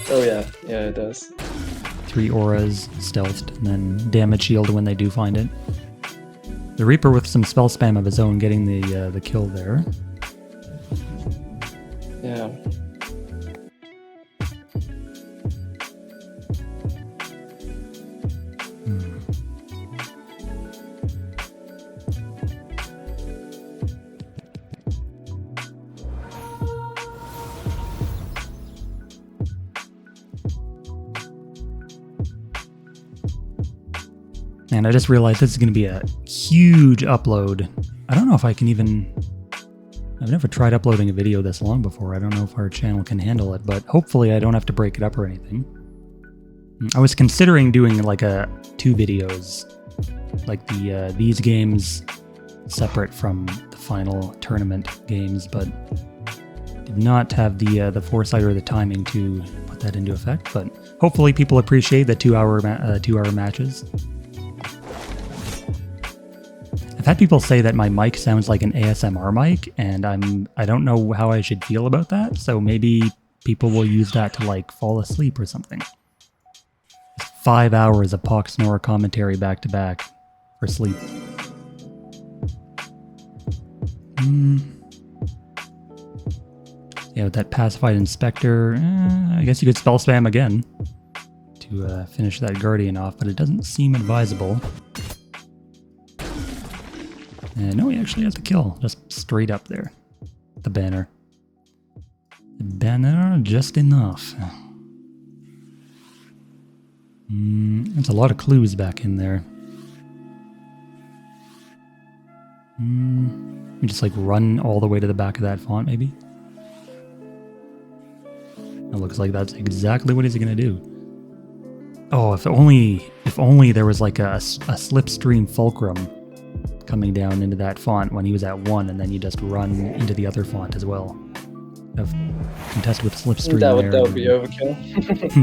Oh yeah, it does. 3 auras, stealthed, and then damage shield when they do find it. The Reaper with some spell spam of his own getting the kill there. Yeah. And I just realized this is going to be a huge upload. I don't know if I can even... I've never tried uploading a video this long before. I don't know if our channel can handle it, but hopefully I don't have to break it up or anything. I was considering doing like two videos, like these games separate from the final tournament games, but did not have the foresight or the timing to put that into effect. But hopefully people appreciate the 2-hour matches. I've had people say that my mic sounds like an ASMR mic, and I don't know how I should feel about that. So maybe people will use that to like fall asleep or something. 5 hours of Pox Nora commentary back to back for sleep. Yeah, with that pacified inspector, I guess you could spell spam again to finish that guardian off, but it doesn't seem advisable. No, he actually has the kill, just straight up there. The banner. The banner, just enough. There's a lot of clues back in there. We just like run all the way to the back of that font, maybe? It looks like that's exactly what he's gonna do. Oh, if only there was like a slipstream fulcrum coming down into that font when he was at 1, and then you just run into the other font as well. Contest with slipstream. That would be overkill.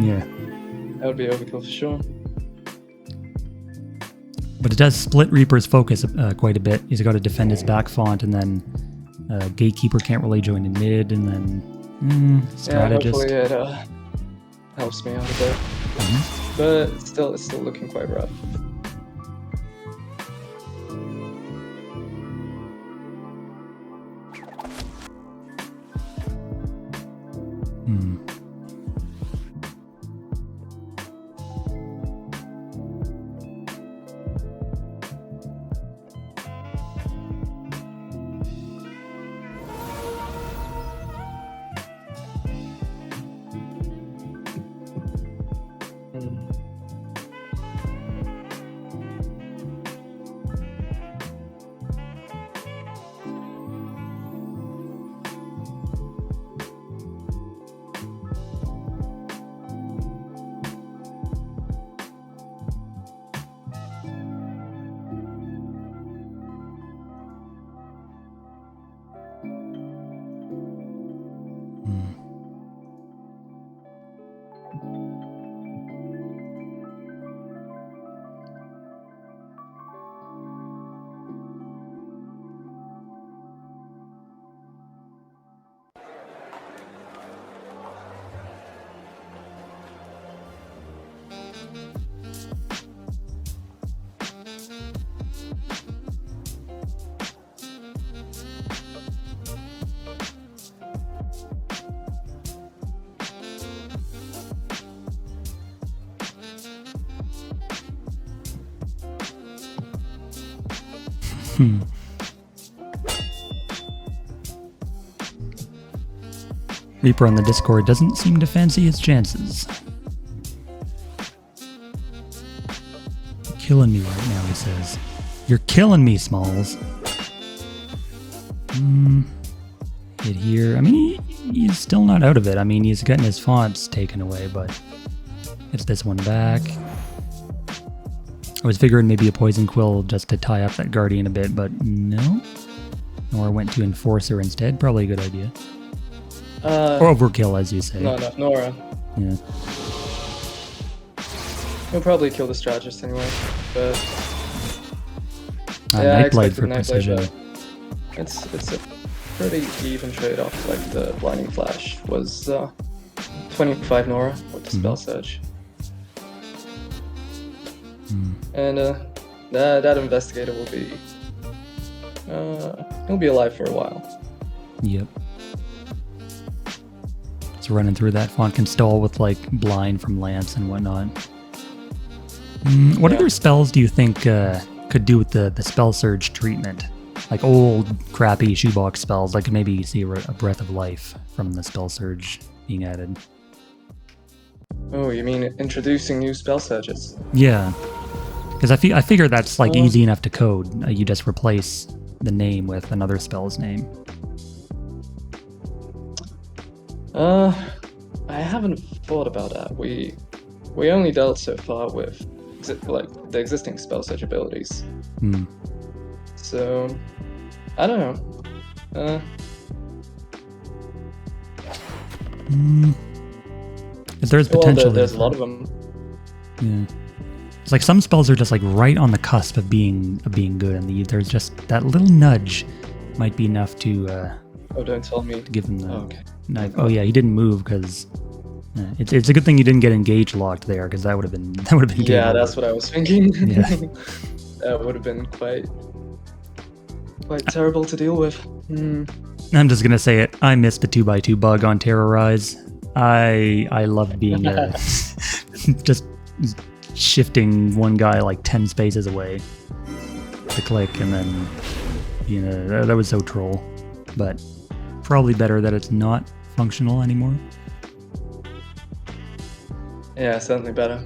Yeah. That would be overkill for sure. But it does split Reaper's focus quite a bit. He's got to defend his back font, and then Gatekeeper can't really join in mid, and then Strategist. Yeah, hopefully it helps me out a bit. But it's still looking quite rough. Reaper on the Discord doesn't seem to fancy his chances. You're killing me right now, he says. You're killing me, Smalls. Hit here. I mean, he's still not out of it. I mean, he's getting his fonts taken away, but gets this one back. I was figuring maybe a Poison Quill just to tie up that Guardian a bit, but no. Nora went to Enforcer instead. Probably a good idea. Or overkill, as you say. No, Nora. Yeah. He'll probably kill the Strategist anyway, but... Nightblade for precision. It's a pretty even trade-off. Like, the Blinding Flash was 25 Nora with the Spell Surge. And that Investigator will be... he'll be alive for a while. Yep. Just running through that font can stall with like Blind from Lance and whatnot. What other spells do you think could do with the Spell Surge treatment? Like old, crappy shoebox spells, like maybe see a Breath of Life from the Spell Surge being added. Oh, you mean introducing new Spell Surges? Yeah. Because I figure that's like easy enough to code. You just replace the name with another spell's name. I haven't thought about that. we only dealt so far with like the existing spell search abilities. Hmm. So I don't know. If there's Well, potential, there's a lot of them. Yeah. It's like some spells are just like right on the cusp of being good, and there's just that little nudge might be enough to Oh, don't tell me. to give him the Okay. knife. Oh yeah, he didn't move because it's a good thing you didn't get engage locked there, because that would have been Yeah, that's what I was thinking. Yeah. That would have been quite terrible to deal with. I'm just gonna say it. I missed the 2x2 bug on Terrorize. I love being just shifting one guy like 10 spaces away to click, and then that was so troll. But probably better that it's not functional anymore. Yeah, certainly better.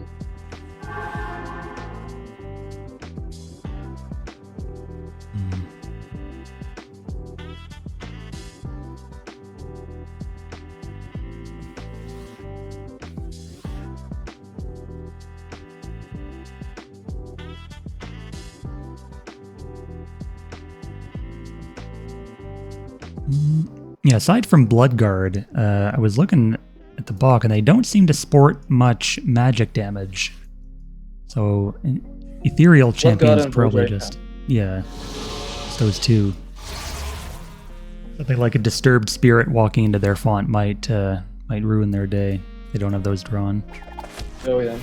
Yeah, aside from Bloodguard, I was looking at the book, and they don't seem to sport much magic damage. So, Ethereal Champions and probably Bloodguard, just those two. Something like a Disturbed Spirit walking into their font might ruin their day. They don't have those drawn. Oh yeah.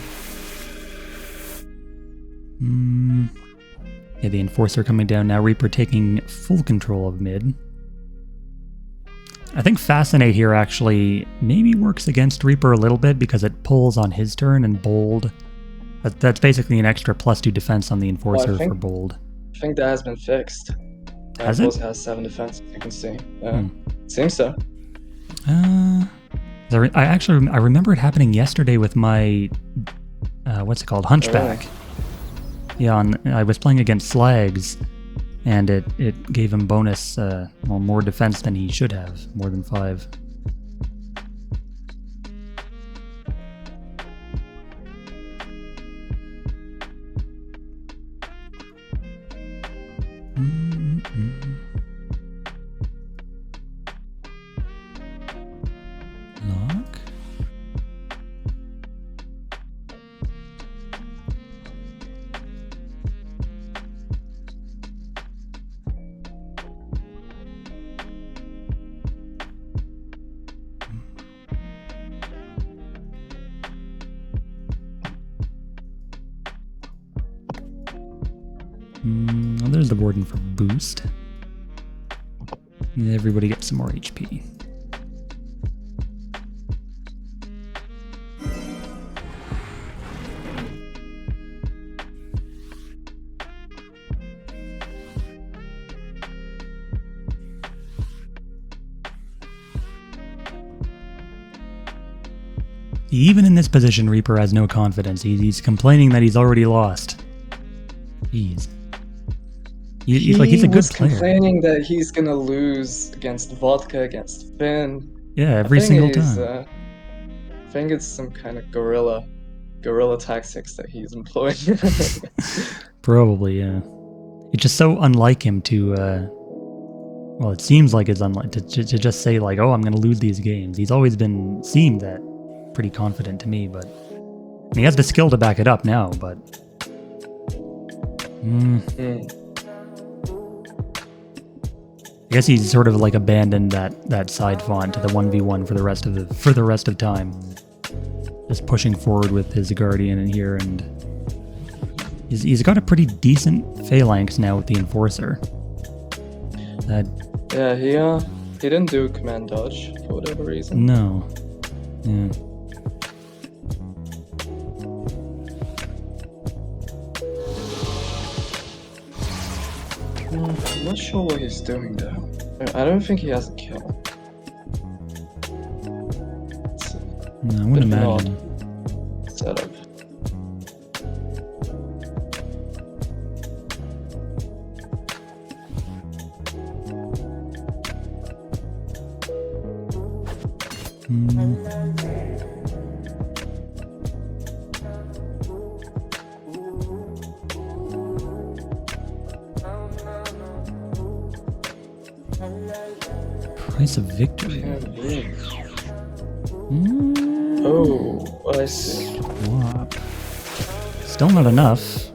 Yeah, the Enforcer coming down now. Reaper taking full control of mid. I think Fascinate here actually maybe works against Reaper a little bit because it pulls on his turn, and Bold. That's basically an extra +2 defense on the Enforcer for Bold. I think that has been fixed. Has it? Has 7 defense, as you can see. Seems so. I remember it happening yesterday with my what's it called, Hunchback. Yeah, I was playing against Slags, and it gave him bonus, more defense than he should have, more than 5. Lock. Well, there's the Warden for boost. And everybody gets some more HP. Even in this position, Reaper has no confidence. He's complaining that he's already lost. Jeez. He's a good player. He's complaining that he's gonna lose against Vodka, against Finn. Yeah, every single time. I think it's some kind of guerrilla tactics that he's employing. Probably, yeah. It's just so unlike him to, well, it seems like it's unlike to just say like, oh, I'm gonna lose these games. He's always seemed that pretty confident to me, but and he has the skill to back it up now, but I guess he's sort of like abandoned that side font to the 1v1 for the rest of time. Just pushing forward with his Guardian in here, and he's got a pretty decent phalanx now with the Enforcer. Yeah, he didn't do command dodge for whatever reason. No. Yeah. I'm not sure what he's doing though. I don't think he has a kill. No, I wouldn't imagine. Setup. Price of victory. Oh, I see. Swap. Still not enough.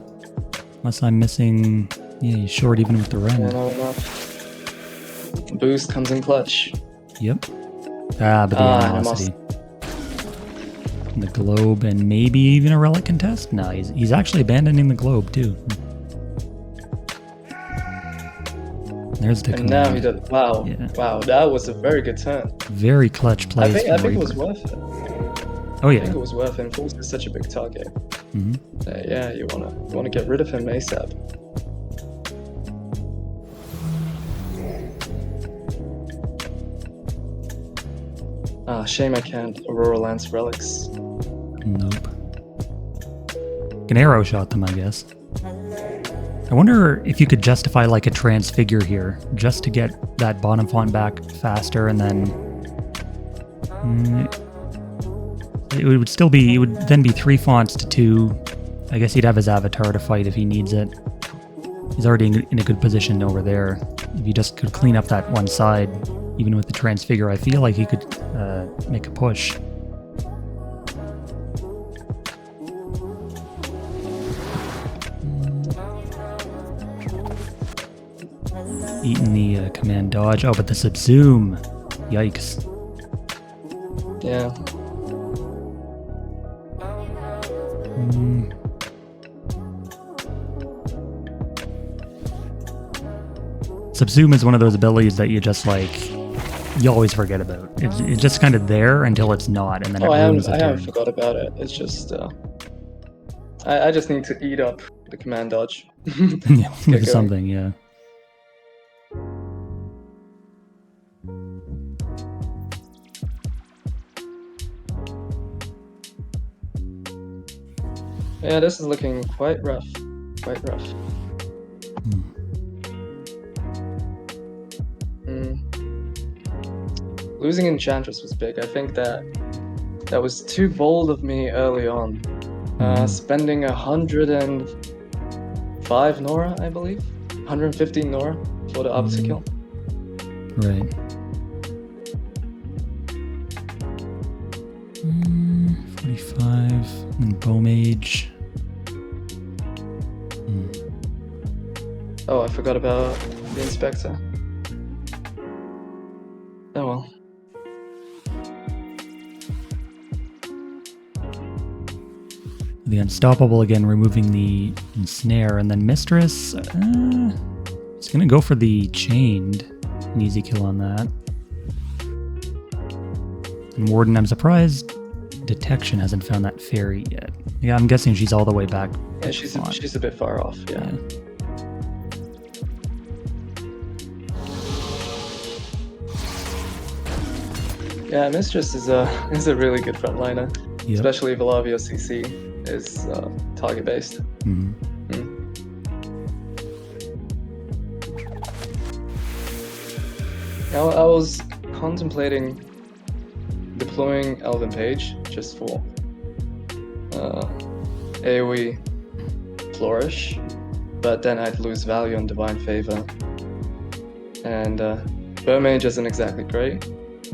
Unless I'm missing... Yeah, he's short even with the Yeah, Ren. not enough. Boost comes in clutch. Yep. Ah, but the animosity. And the globe and maybe even a relic contest? No, he's actually abandoning the globe too. There's the And command. now he does. Wow. Yeah. Wow, that was a very good turn. Very clutch plays I from think it Reaper. was worth it. Oh I yeah. think it was worth it. Force is such a big target. Mm-hmm. Yeah, you wanna get rid of him ASAP. Ah, shame I can't Aurora Lance relics. Nope. Can arrow shot them, I guess. I wonder if you could justify like a transfigure here, just to get that bottom font back faster, and then it would still be. It would then be 3 fonts to 2. I guess he'd have his avatar to fight if he needs it. He's already in a good position over there. If you just could clean up that one side, even with the transfigure, I feel like he could make a push. Eating the command dodge. Oh, but the subsume. Yikes. Yeah. Subsume is one of those abilities that you just like, you always forget about. It's just kind of there until it's not, and then it ruins the I turn. haven't forgot about it. It's just, I just need to eat up the command dodge. Yeah, Get with going. something, yeah. Yeah, this is looking quite rough. Quite rough. Losing Enchantress was big. I think that was too bold of me early on. Spending 105 Nora, I believe. 115 Nora for the up to kill. Right. 45 and Bowmage. Oh, I forgot about the Inspector. Oh well. The Unstoppable again, removing the Ensnare, and then Mistress. It's gonna go for the Chained. An easy kill on that. And Warden, I'm surprised Detection hasn't found that fairy yet. Yeah, I'm guessing she's all the way back. Yeah, she's a bit far off. Yeah. Yeah, Mistress is a really good frontliner, especially if a lot of your CC is target based. Now I was contemplating deploying Elven Page just for AoE Flourish, but then I'd lose value on Divine Favor, and Burmage isn't exactly great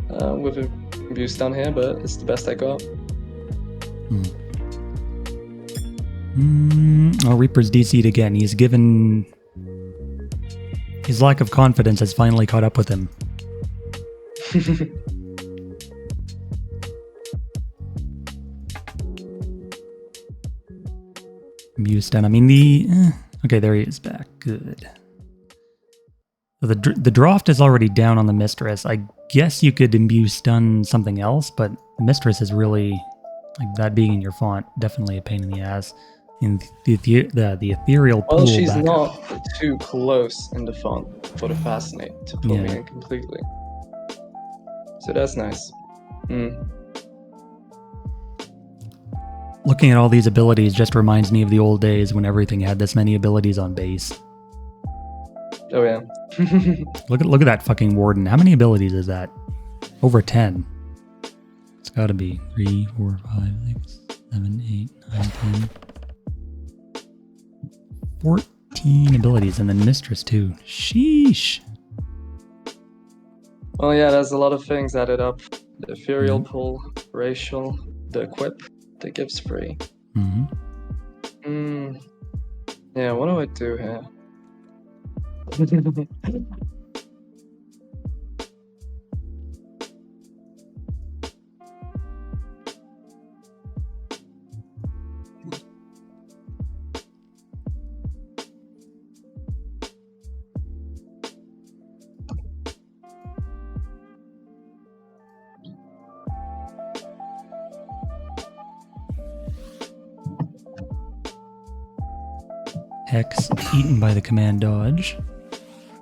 with abuse down here, but it's the best I got. Oh, Reaper's DC'd again. He's given... His lack of confidence has finally caught up with him. Abuse done. I mean, okay, there he is back. Good. So the Draft is already down on the Mistress. I guess you could imbue stun something else, but the Mistress is really, like, that being in your font, definitely a pain in the ass. In the ethereal pool. Well, she's not too close in the font for the Fascinate to pull me in completely. So that's nice. Looking at all these abilities just reminds me of the old days when everything had this many abilities on base. Oh yeah. Look at that fucking Warden. How many abilities is that? Over 10. It's gotta be 3, 4, 5, 6, 7, 8, 9, 10. 14 abilities, and then Mistress too. Sheesh. Well, yeah, there's a lot of things added up. The ethereal Mhm. pull, racial, the equip, the gives free. Mm-hmm. Yeah, what do I do here? Hex eaten by the command dodge.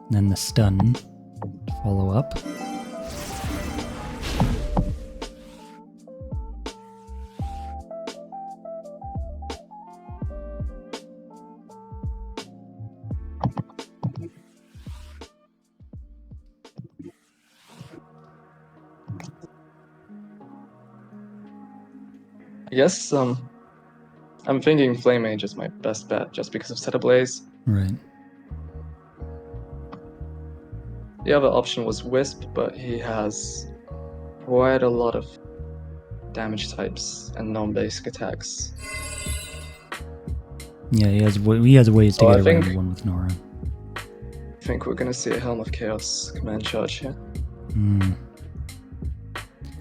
And then the stun to follow up. I guess I'm thinking Flame Mage is my best bet just because of Set Ablaze. Right. The other option was Wisp, but he has quite a lot of damage types and non-basic attacks. Yeah, he has ways to Oh, get I around think- the one with Nora. I think we're gonna see a Helm of Chaos command charge here. Hmm.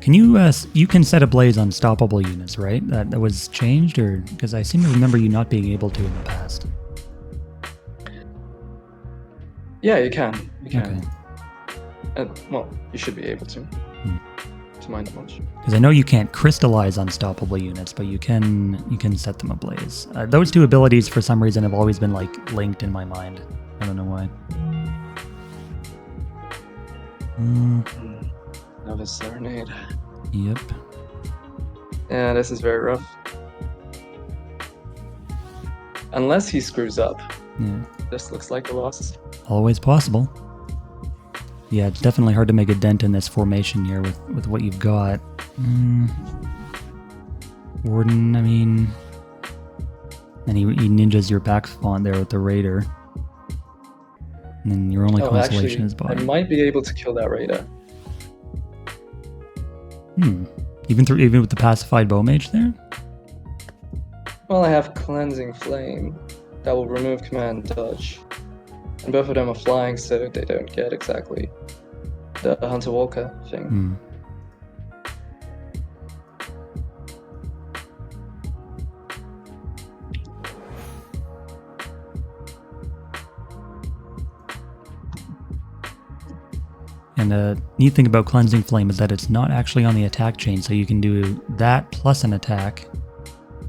Can you you can set ablaze unstoppable units, right? That was changed, or because I seem to remember you not being able to in the past. Yeah, you can. You can. Okay. Well, you should be able to. To my knowledge. Because I know you can't crystallize unstoppable units, but you can set them ablaze. Those two abilities, for some reason, have always been like linked in my mind. I don't know why. Another Serenade. Yep. Yeah, this is very rough. Unless he screws up. Yeah. This looks like a loss. Always possible. Yeah, it's definitely hard to make a dent in this formation here with what you've got. Warden, I mean... And he ninjas your back font there with the Raider. And then your only consolation actually, is body. I might be able to kill that Raider. Even with the pacified bow mage there? Well, I have Cleansing Flame. That will remove command dodge. And both of them are flying, so they don't get exactly the Hunter Walker thing. And the neat thing about Cleansing Flame is that it's not actually on the attack chain, so you can do that plus an attack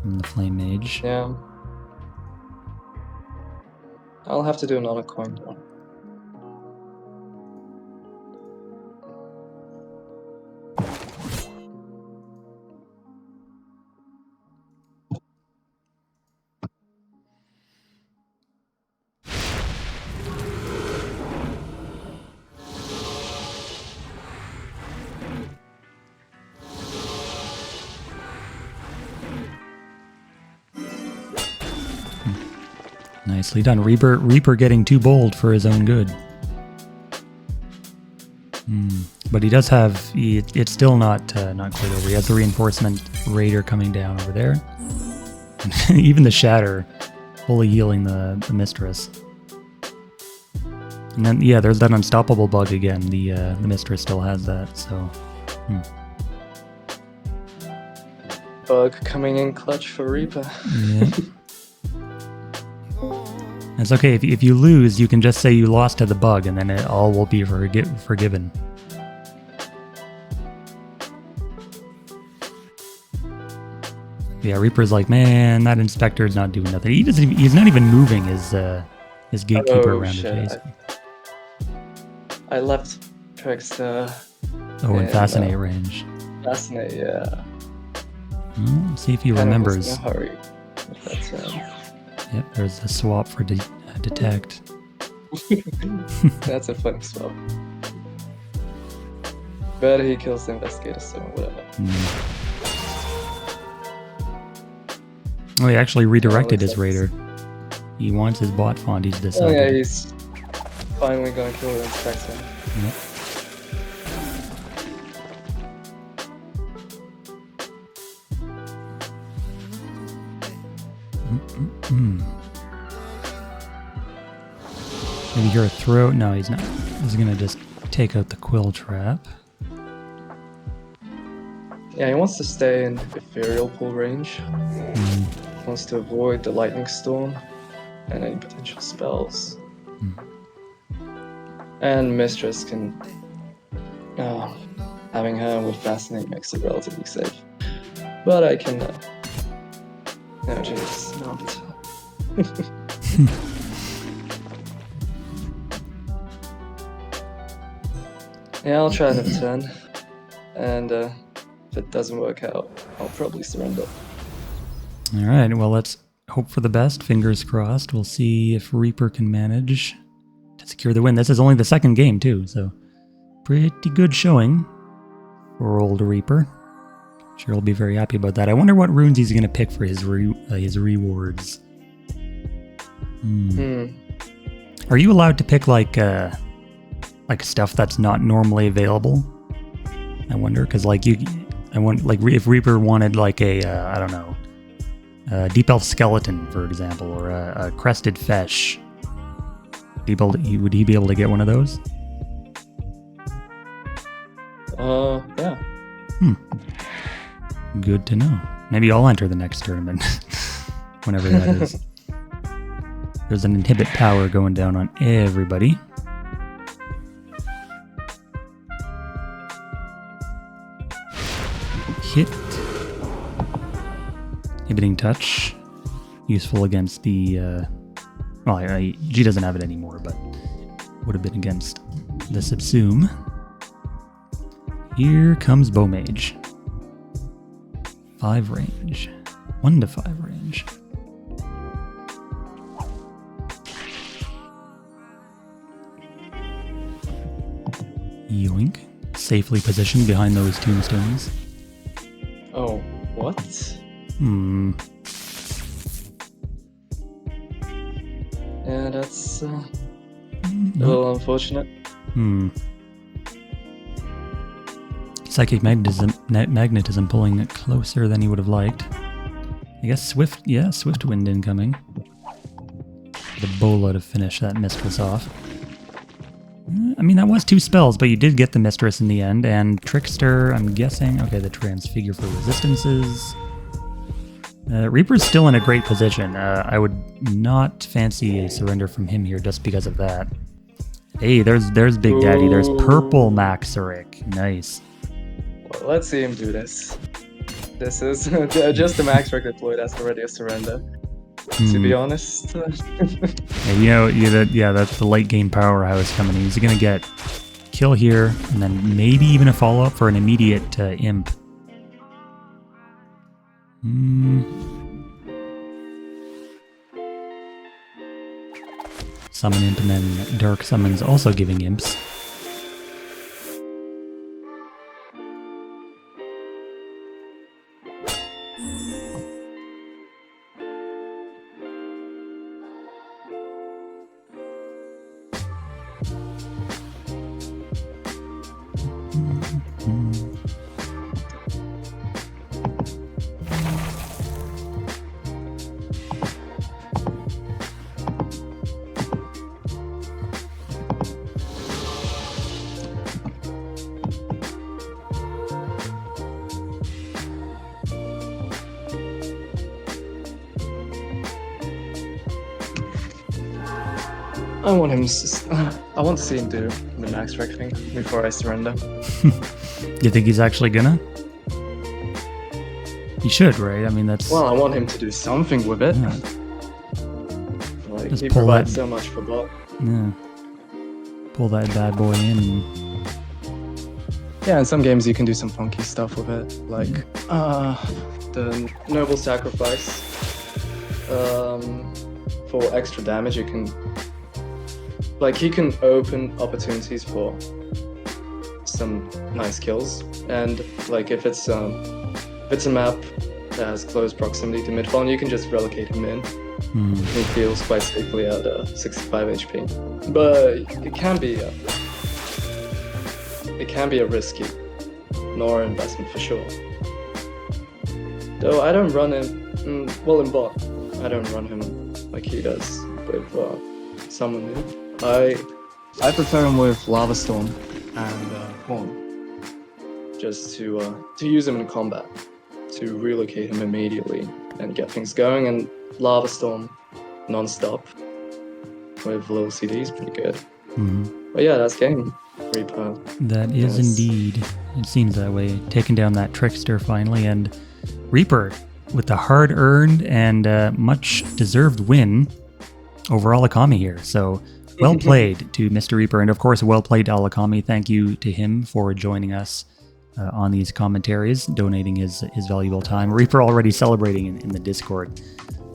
from the Flame Mage. Yeah. I'll have to do another coin one. Nicely done. Reaper getting too bold for his own good. But he does have... it's still not quite over. He has the reinforcement Raider coming down over there. Even the Shatter fully healing the Mistress. And then, yeah, there's that unstoppable bug again. The Mistress still has that, so... Bug coming in clutch for Reaper. Yeah. It's okay, if you lose, you can just say you lost to the bug, and then it all will be forgiven. Yeah, Reaper's like, man, that Inspector's not doing nothing. He's not even moving his Gatekeeper around his face. I left Trickster. In Fascinate range. Fascinate, yeah. Well, see if he remembers. In a hurry. Yep, there's the swap for detect. That's a funny swap. But he kills the investigator, so whatever. Oh, he actually redirected his Raider. He wants his bot font, he's decided. Oh yeah, he's finally gonna kill the inspector. Yep. Hmm. Maybe hear a throw. No, he's not. He's gonna just take out the quill trap. Yeah, he wants to stay in ethereal pull range. Wants to avoid the lightning storm and any potential spells. And Mistress can... having her with Fascinate makes it relatively safe. But I can... no, jeez, not. Yeah, I'll try another turn. And if it doesn't work out, I'll probably surrender. Alright, well, let's hope for the best. Fingers crossed. We'll see if Reaper can manage to secure the win. This is only the second game, too, so pretty good showing for old Reaper. Sure, he'll be very happy about that. I wonder what runes he's going to pick for his rewards. Are you allowed to pick, like stuff that's not normally available? I wonder, because, like, if Reaper wanted, like, I don't know, a Deep Elf Skeleton, for example, or a Crested Fesh, would he be able to get one of those? Yeah. Good to know. Maybe I'll enter the next tournament, whenever that is. There's an inhibit power going down on everybody. Hit. Inhibiting touch. Useful against the... well, G doesn't have it anymore, but would have been against the Subsume. Here comes Bowmage. 5 range. 1 to 5 range. Yoink. Safely positioned behind those tombstones. Oh, what? Yeah, that's a little unfortunate. Psychic magnetism pulling it closer than he would have liked. I guess Swift Wind incoming. The Bola to finish that Mistress off. I mean, that was 2 spells, but you did get the Mistress in the end, and Trickster, I'm guessing. Okay, the Transfigure for resistances. Reaper's still in a great position. I would not fancy a surrender from him here just because of that. Hey, there's Big Daddy. There's Purple Maxeric. Nice. Well, let's see him do this. This is just the Maxeric deployed as already a surrender. To be honest. Yeah, that's the late game powerhouse coming in. He's gonna get kill here, and then maybe even a follow-up for an immediate imp. Summon imp, and then Dark Summons also giving imps. I want to see him do the Maxeric thing before I surrender. You think he's actually gonna? He should, right? I mean, that's... Well, I want him to do something with it. Yeah. Like, Just he pull provides that- so much for bot. Yeah. Pull that bad boy in. And... Yeah, in some games you can do some funky stuff with it, like the Noble Sacrifice. For extra damage, you can... Like, he can open opportunities for some nice kills, and like if it's a map that has close proximity to midfarm, you can just relocate him in. He feels quite safely at 65 HP, but it can be a risky Nora investment for sure. Though I don't run in in bot. I I don't run him like he does with someone new. I prefer him with Lava Storm and Horn, just to use him in combat, to relocate him immediately and get things going. And Lava Storm non-stop with little CD is pretty good. But yeah, that's game. Reaper. That is indeed. It seems that way. Taking down that Trickster finally, and Reaper with the hard-earned and much-deserved win over Alakhami here. So well played to Mr. Reaper, and of course, well played to Alakhami. Thank you to him for joining us on these commentaries, donating his valuable time. Reaper already celebrating in the Discord.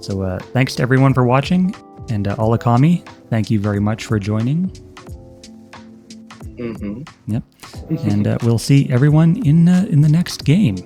So thanks to everyone for watching, and Alakhami, thank you very much for joining. Yep. And we'll see everyone in the next game.